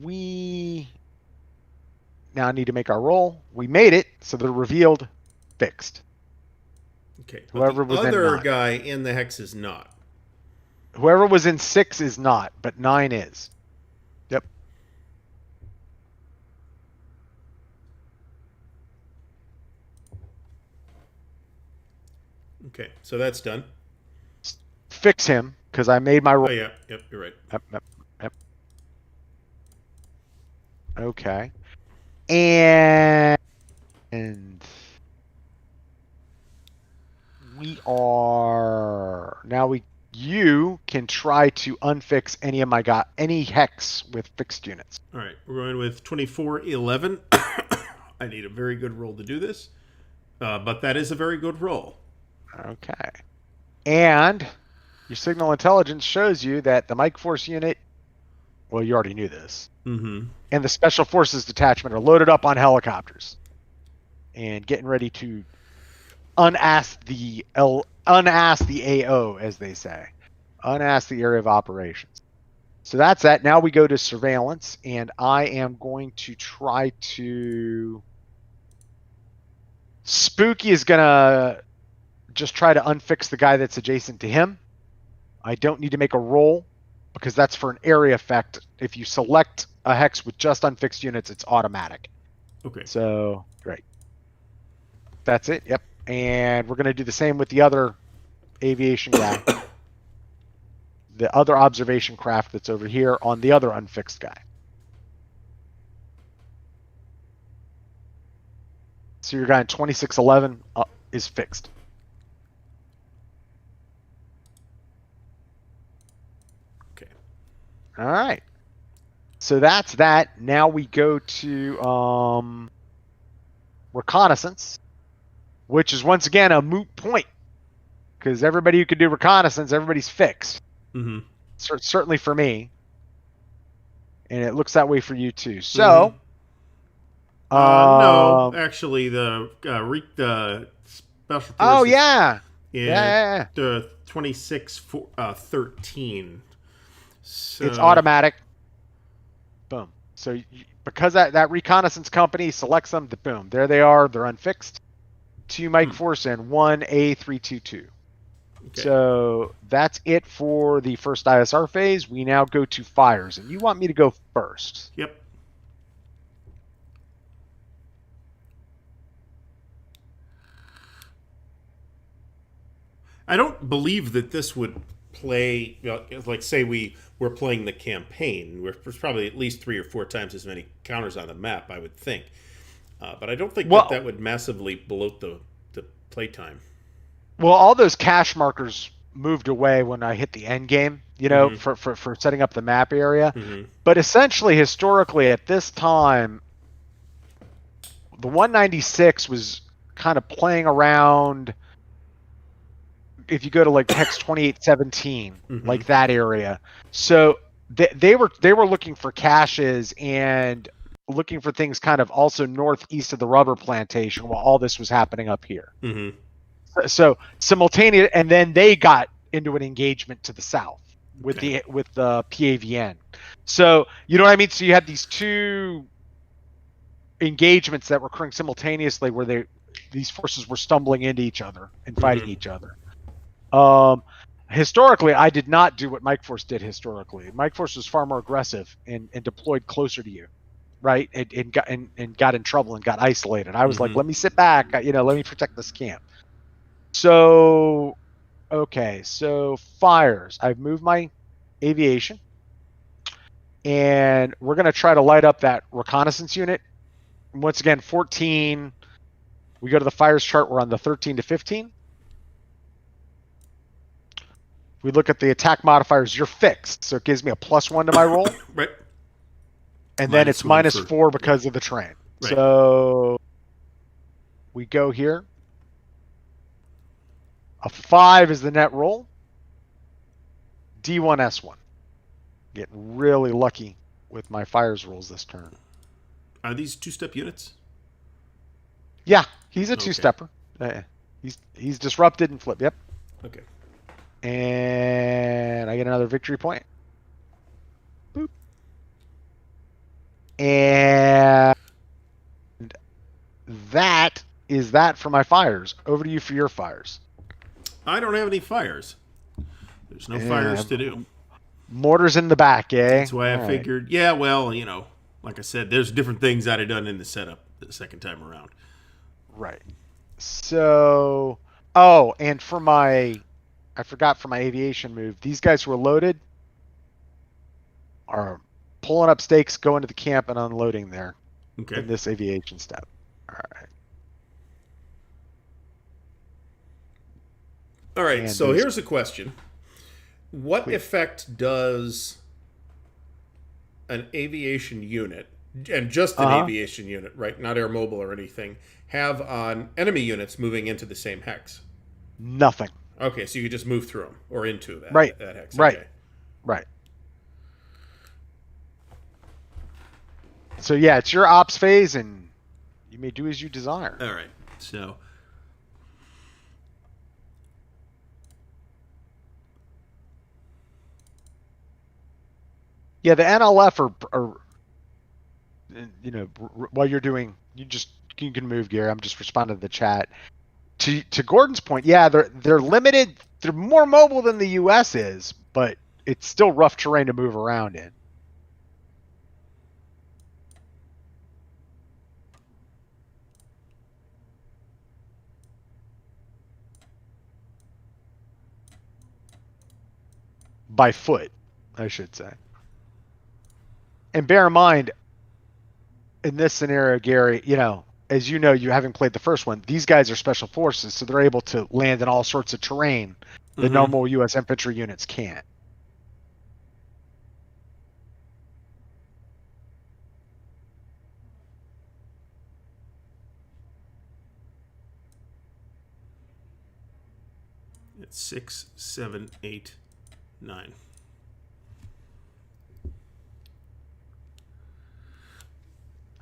we now need to make our roll. We made it, so they're revealed, fixed. Okay. Whoever the was in other 9. guy in the hex is not. Whoever was in 6 is not, but 9 is. Yep. Okay, so that's done. Fix him, because I made my roll. Oh yeah, yep, you're right. Yep. Okay. And we are now you can try to unfix any hex with fixed units. All right, we're going with 2411. I need a very good roll to do this, but that is a very good roll. Okay. And your signal intelligence shows you that the Mike Force unit, well, you already knew this, and the Special Forces detachment are loaded up on helicopters and getting ready to unask the AO, as they say. Unask the area of operations. So that's that. Now we go to surveillance, and I am going to try to... Spooky is going to just try to unfix the guy that's adjacent to him. I don't need to make a roll because that's for an area effect. If you select a hex with just unfixed units, it's automatic. Okay. So, great. That's it. Yep. And we're going to do the same with the other aviation guy. The other observation craft that's over here on the other unfixed guy. So your guy in 2611 is fixed. Okay. All right. So that's that. Now we go to reconnaissance, which is once again a moot point because everybody who could do reconnaissance, everybody's fixed. Mm-hmm. Certainly for me, and it looks that way for you too. So, no, actually, the special forces. Oh yeah, yeah. The 2613. So It's automatic. Boom. So because that reconnaissance company selects them, boom, there they are. They're unfixed. 2 Mike Force and 1 A322. Okay. So that's it for the first ISR phase. We now go to fires, and you want me to go first. Yep. I don't believe that this would play, like say we're playing the campaign. There's probably at least 3 or 4 times as many counters on the map, I would think. But I don't think that would massively bloat the playtime. Well, all those cache markers moved away when I hit the end game, for setting up the map area. Mm-hmm. But essentially, historically, at this time, the 196 was kind of playing around. If you go to like hex 2817, like that area, so they were looking for caches and looking for things kind of also northeast of the rubber plantation while all this was happening up here. Mm-hmm. So simultaneous, and then they got into an engagement to the south with Okay. the PAVN. So you know what I mean. So you had these two engagements that were occurring simultaneously, where these forces were stumbling into each other and fighting each other. Historically, I did not do what Mike Force did historically. Mike Force was far more aggressive and deployed closer to you, right? And got in trouble and got isolated. I was like, let me sit back, let me protect this camp. So, okay, so fires. I've moved my aviation, and we're gonna try to light up that reconnaissance unit. Once again, 14. We go to the fires chart. We're on the 13 to 15. We look at the attack modifiers. You're fixed, so it gives me a +1 to my roll. Right. And then it's -4 because of the terrain. Right. So we go here. A 5 is the net roll. D1, S1. Getting really lucky with my fires rolls this turn. Are these 2-step units? Yeah, he's a 2-stepper. He's disrupted and flip. Yep. Okay. And I get another victory point. Boop. And that is that for my fires. Over to you for your fires. I don't have any fires. There's no fires to do. Mortars in the back, eh? That's why I figured, yeah, well, like I said, there's different things I'd have done in the setup the second time around. Right. So, and I forgot for my aviation move, these guys who are loaded are pulling up stakes, going to the camp, and unloading there in this aviation step. All right. All right, and so here's a question. What effect does an aviation unit, and just an aviation unit, right, not air mobile or anything, have on enemy units moving into the same hex? Nothing. Okay, so you could just move through them or into that, that hex. Right. Okay. Right. So yeah, it's your ops phase, and you may do as you desire. All right. So yeah, the NLF are while you're doing, you can move, Gary. I'm just responding to the chat. To Gordon's point, yeah, they're limited. They're more mobile than the US is, but it's still rough terrain to move around in. By foot, I should say. And bear in mind, in this scenario, Gary, as you know, you haven't played the first one, these guys are special forces, so they're able to land in all sorts of terrain that normal U.S. infantry units can't. It's 6, 7, 8, 9.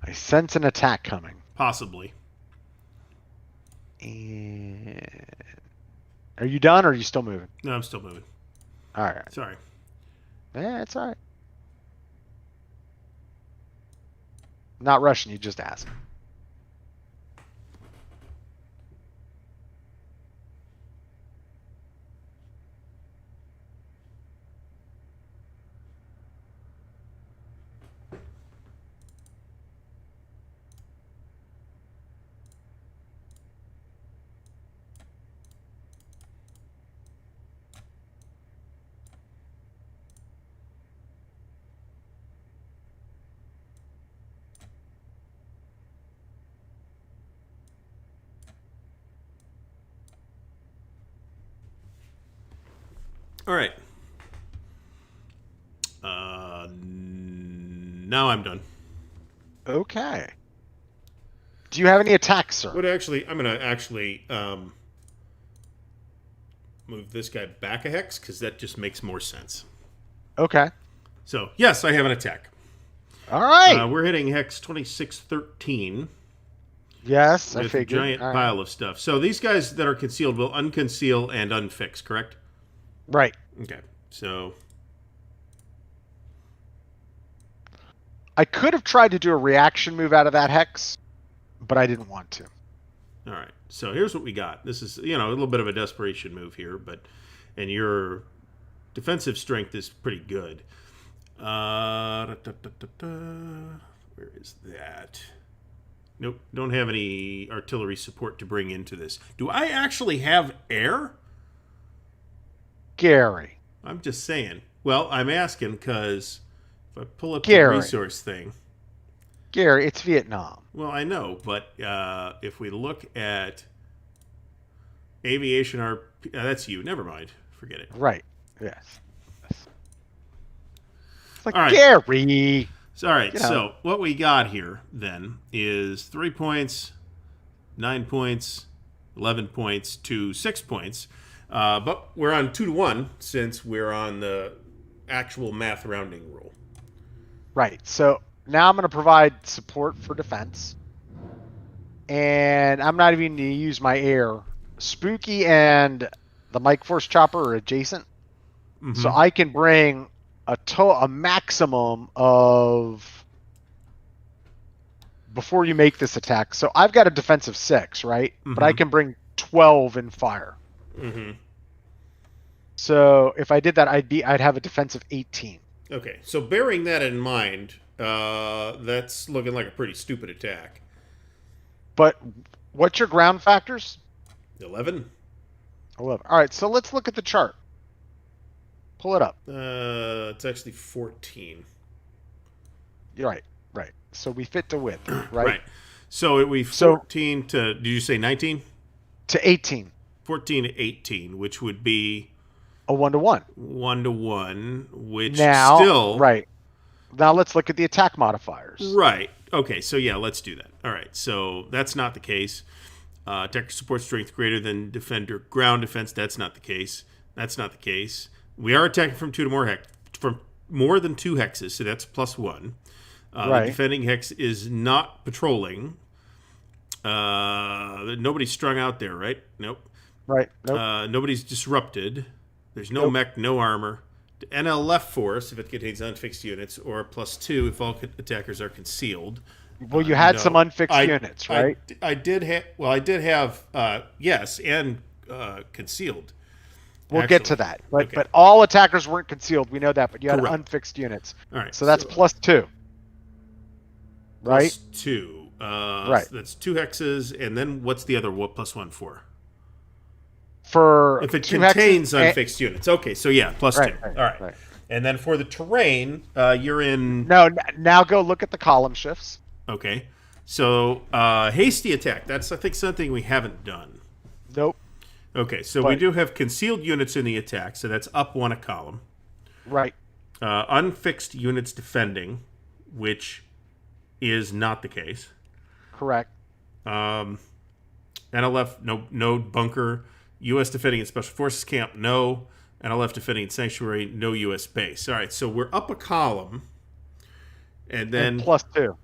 I sense an attack coming. Possibly. And are you done, or are you still moving? No, I'm still moving. All right. Sorry. Yeah, it's all right. Not rushing you, just ask. All right. Now I'm done. Okay. Do you have any attacks, sir? I'm going to actually move this guy back a hex, because that just makes more sense. Okay. So, yes, I have an attack. All right. We're hitting hex 2613. Yes, with I figured. A giant pile of stuff. So these guys that are concealed will unconceal and unfix, correct? Right. Okay. So I could have tried to do a reaction move out of that hex, but I didn't want to. All right. So here's what we got. This is, a little bit of a desperation move here, and your defensive strength is pretty good. Where is that? Nope. Don't have any artillery support to bring into this. Do I actually have air? Gary. I'm just saying. Well, I'm asking because if I pull up Gary. the resource thing. Gary, it's Vietnam. Well, I know, but if we look at aviation RP, that's you. Never mind. Forget it. Right. Yes. It's like, all right. Gary. All right. So what we got here then is 3 points, 9 points, 11 points to 6 points. But we're on 2-1 since we're on the actual math rounding rule. Right. So now I'm going to provide support for defense. And I'm not even going to use my air. Spooky and the Mike Force Chopper are adjacent. Mm-hmm. So I can bring a maximum of, before you make this attack. So I've got a defensive 6, right? Mm-hmm. But I can bring 12 in fire. Mm-hmm. So if I did that, I'd have a defensive 18. Okay, so bearing that in mind, that's looking like a pretty stupid attack. But what's your ground factors? 11. 11. All right, so let's look at the chart. Pull it up. It's actually 14. You're right. Right. So we fit to width, right? Right. So we 14 to, did you say 19? To 18. 14 to 18, which would be a 1-to-1. 1-to-1, which now, still... Right. Now let's look at the attack modifiers. Right. Okay, so yeah, let's do that. All right, so that's not the case. Attacker support strength greater than defender ground defense, that's not the case. That's not the case. We are attacking from 2 to more from more than 2 hexes, so that's +1. Right. The defending hex is not patrolling. Nobody's strung out there, right? Nope. Right. Nope. Nobody's disrupted. There's no mech, no armor. NL left force if it contains unfixed units, or +2 if all attackers are concealed. Well, you had some unfixed units, right? I did have yes, and concealed. We'll get to that. But all attackers weren't concealed. We know that, but you had unfixed units. All right. So that's +2. Right? +2. Right. So that's 2 hexes, and then what's the other +1 for? For if it contains unfixed units. Okay, so yeah, +2. Right, all right. And then for the terrain, you're in... No, now go look at the column shifts. Okay. So hasty attack, that's, I think, something we haven't done. Nope. Okay, so we do have concealed units in the attack, so that's up 1 a column. Right. Unfixed units defending, which is not the case. Correct. NLF, no bunker. U.S. defending in Special Forces camp, no. NLF defending in Sanctuary, no U.S. base. All right, so we're up a column. And then... +2.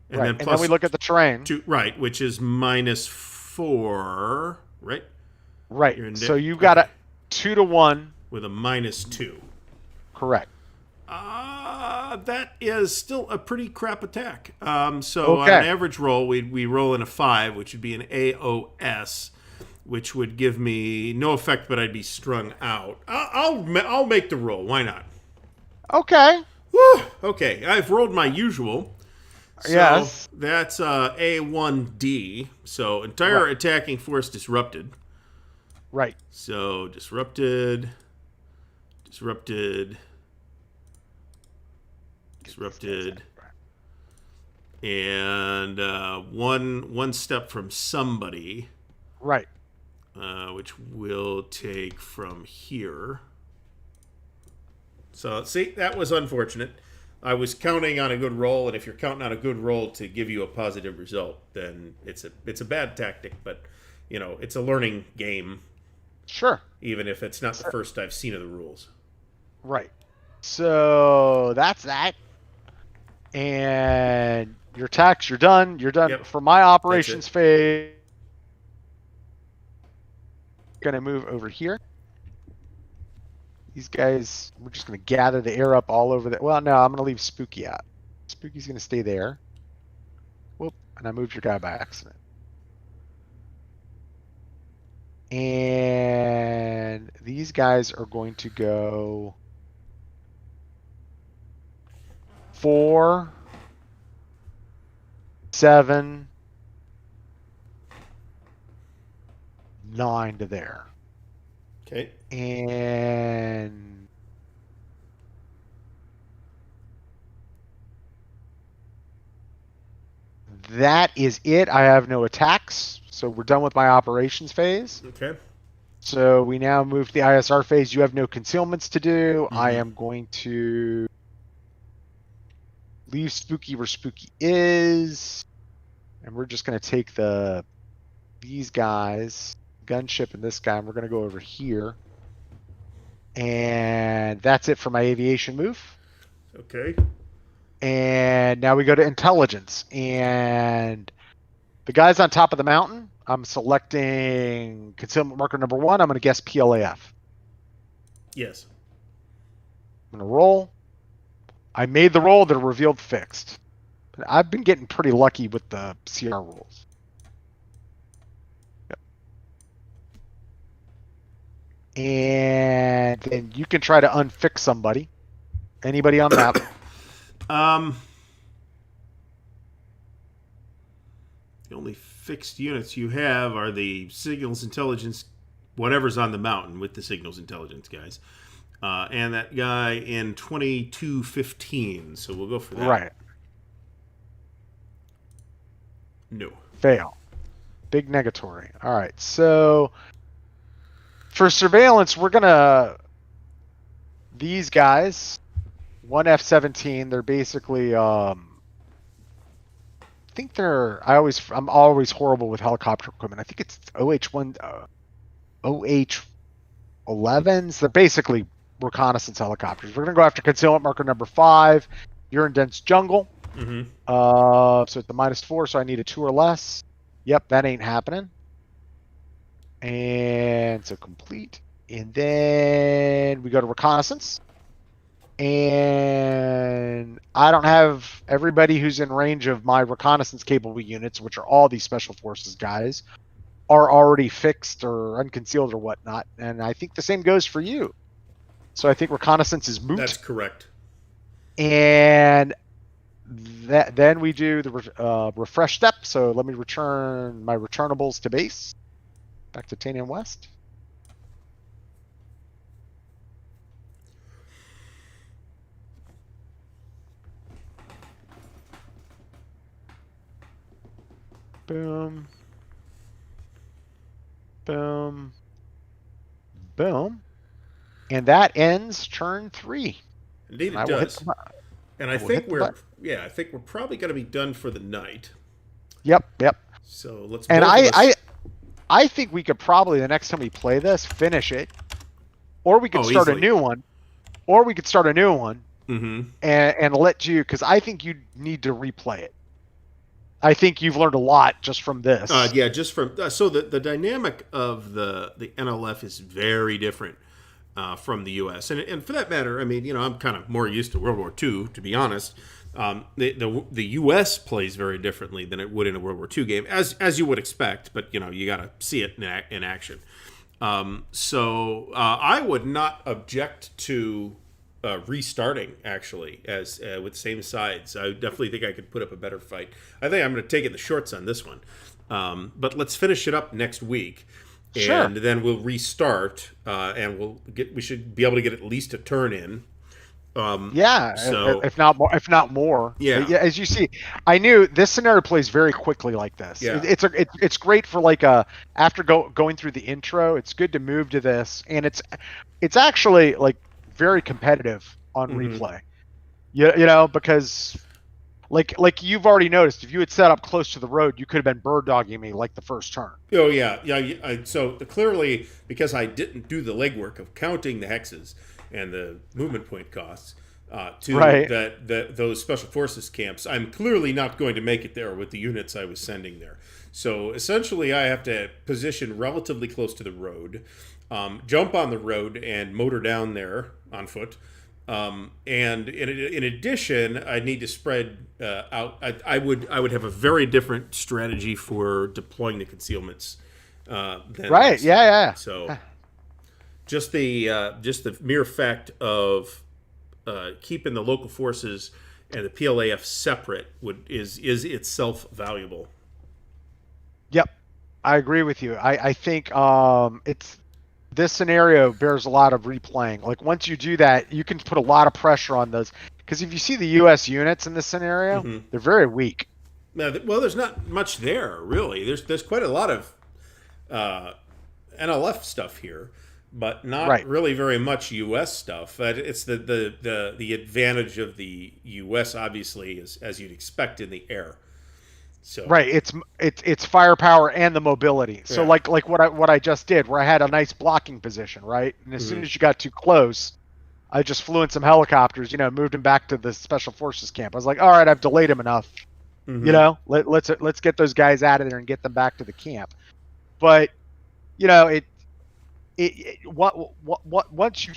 And right. Then we look at the terrain. 2, right, which is -4, right? Right. So you got a 2-to-1. With a -2. Correct. That is still a pretty crap attack. So on an average roll, we roll in a 5, which would be an AOS, which would give me no effect, but I'd be strung out. I'll make the roll. Why not? Okay. Whew. Okay, I've rolled my usual. So yes. That's A1D. So entire attacking force disrupted. Right. So disrupted, and one step from somebody. Right. Which we'll take from here. So, see, that was unfortunate. I was counting on a good roll, and if you're counting on a good roll to give you a positive result, then it's a bad tactic, but, it's a learning game. Sure. Even if it's not the first I've seen of the rules. Right. So, that's that. And your attacks, you're done. You're done. Yep. For my operations phase, gonna move over here. These guys, we're just gonna gather the air up all over the... Well, no, I'm gonna leave Spooky out. Spooky's going to stay there. Whoop, and I moved your guy by accident. And these guys are going to go 4, 7, 9 to there. Okay. And that is it. I have no attacks, so we're done with my operations phase. Okay. So we now move to the ISR phase. You have no concealments to do. I am going to leave Spooky where Spooky is. And we're just going to take these guys, gunship and this guy, and we're going to go over here. And that's it for my aviation move. Okay. And now we go to intelligence. And the guys on top of the mountain, I'm selecting concealment marker number 1. I'm going to guess PLAF. Yes. I'm going to roll. I made the roll. They're revealed fixed. But I've been getting pretty lucky with the CR rolls. Yep. And then you can try to unfix somebody. Anybody on map? The only fixed units you have are the signals intelligence, whatever's on the mountain with the signals intelligence guys, and that guy in 2215. So we'll go for that. Right. No. Fail. Big negatory. All right. So for surveillance, we're gonna these guys. 1 F-17. They're basically. I think they're. I'm always horrible with helicopter equipment. I think it's OH-1, OH-11s. They're basically reconnaissance helicopters. We're gonna go after concealment marker number 5. You're in dense jungle. Mm-hmm. So it's a -4, so I need a 2 or less. Yep, that ain't happening. And so complete. And then we go to reconnaissance. And I don't have everybody who's in range of my reconnaissance capable units, which are all these special forces guys, are already fixed or unconcealed or whatnot. And I think the same goes for you. So I think reconnaissance is moot. That's correct. And then we do the refresh step. So let me return my returnables to base. Back to Tanian West. Boom. Boom. Boom. And that ends turn 3. Indeed it does. And I think we're probably going to be done for the night. Yep. So let's. And I think we could probably the next time we play this finish it, or we could start easily. a new one, Mm-hmm. and let you, because I think you need to replay it. I think you've learned a lot just from this. Yeah, just from so the dynamic of the NLF is very different from the U.S. and for that matter, I mean, I'm kind of more used to World War II, to be honest. The U.S. plays very differently than it would in a World War II game, as you would expect. But you got to see it in action. So I would not object to restarting actually as with the same sides. I definitely think I could put up a better fight. I think I'm going to take it in the shorts on this one. But let's finish it up next week. Sure. And then we'll restart, and we should be able to get at least a turn in. So if not more. Yeah. As you see, I knew this scenario plays very quickly like this. Yeah. It's great for after going through the intro. It's good to move to this, and it's actually very competitive on replay. Because like you've already noticed, if you had set up close to the road, you could have been bird dogging me like the first turn. Oh yeah. So clearly, because I didn't do the legwork of counting the hexes and the movement point costs those special forces camps, I'm clearly not going to make it there with the units I was sending there. So essentially, I have to position relatively close to the road, jump on the road and motor down there on foot, And in addition, I need to spread out. I would have a very different strategy for deploying the concealments than Right. this time. Yeah. So Yeah. just the mere fact of keeping the local forces and the PLAF separate is itself valuable. Yep. I agree with you. I think it's this scenario bears a lot of replaying. Like once you do that, you can put a lot of pressure on those. Because if you see the U.S. units in this scenario, they're very weak. Now, well, there's not much there really. There's quite a lot of NLF stuff here, but not Right. really very much U.S. stuff. It's the advantage of the U.S. obviously is as you'd expect in the air. So Right. It's firepower and the mobility. So Yeah. like what I just did, where I had a nice blocking position, right? And as soon as you got too close, I just flew in some helicopters, moved him back to the special forces camp. I was like, all right, I've delayed him enough. Let's get those guys out of there and get them back to the camp. But once you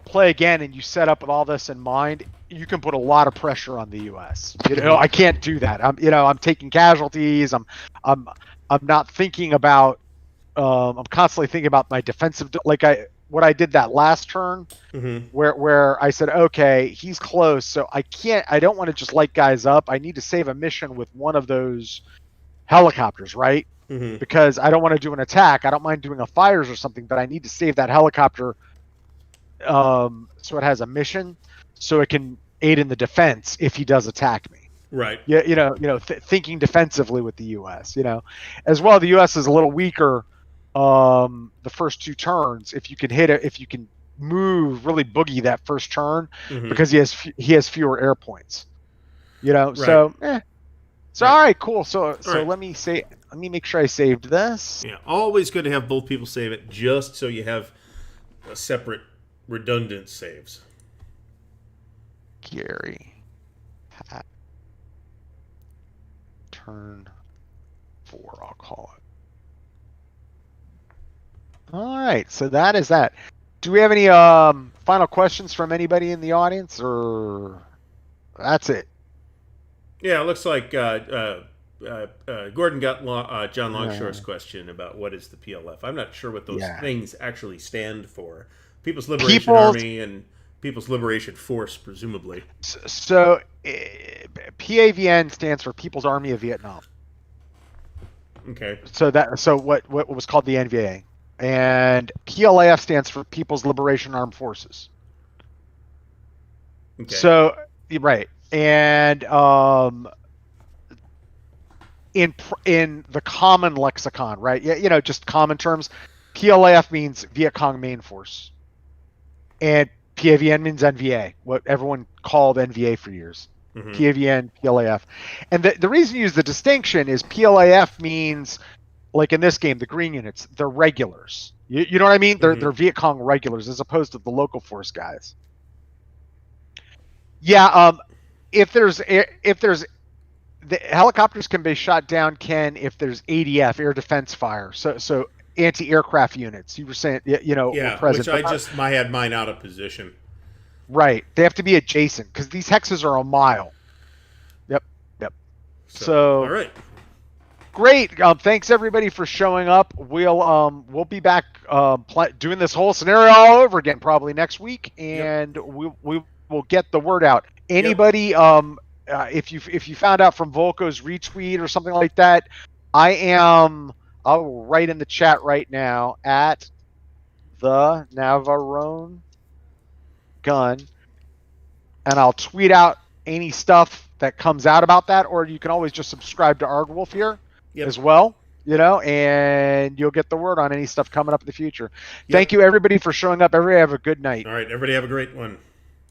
play again and you set up with all this in mind, you can put a lot of pressure on the U.S. I can't do that. I'm taking casualties. I'm not thinking about. I'm constantly thinking about my defensive. What I did that last turn, where I said, okay, he's close, so I don't want to just light guys up. I need to save a mission with one of those helicopters, right? Because I don't want to do an attack. I don't mind doing a fires or something, but I need to save that helicopter so it has a mission, so it can aid in the defense if he does attack me. Right. Yeah, thinking defensively with the U.S. As well. The U.S. is a little weaker the first two turns. If you can hit it, if you can really boogie that first turn, because he has fewer air points. Right. So Right. all right, cool. So right. let me make sure I saved this. Yeah, always good to have both people save it, just so you have a separate redundant saves. Gary, Pat, turn 4. I'll call it. All right, so that is that. Do we have any final questions from anybody in the audience, or that's it? Yeah, it looks like Gordon got John Longshore's question about what is the PLF. I'm not sure what those things actually stand for. People's Liberation Army and People's Liberation Force, presumably. So PAVN stands for People's Army of Vietnam. Okay. So what was called the NVA, and PLAF stands for People's Liberation Armed Forces. Okay. So right, and in the common lexicon, right? Yeah, just common terms. PLAF means Viet Cong Main Force, and PAVN means NVA, what everyone called NVA for years. PAVN, PLAF. And the reason you use the distinction is PLAF means, like in this game, the green units, they're regulars. You know what I mean? They're Viet Cong regulars as opposed to the local force guys. Yeah, if there's the helicopters can be shot down, Ken, if there's ADF, air defense fire. So anti-aircraft units. You were saying, were present. Which I had mine out of position. Right. They have to be adjacent because these hexes are a mile. Yep. So all right. Great. Thanks everybody for showing up. We'll be back doing this whole scenario all over again probably next week, and we will get the word out. Anybody, if you found out from Volko's retweet or something like that, I'll write in the chat right now at the Navarone gun, and I'll tweet out any stuff that comes out about that, or you can always just subscribe to Ardwulf here as well, and you'll get the word on any stuff coming up in the future. Thank you everybody for showing up. Everybody have a good night. All right, everybody have a great one.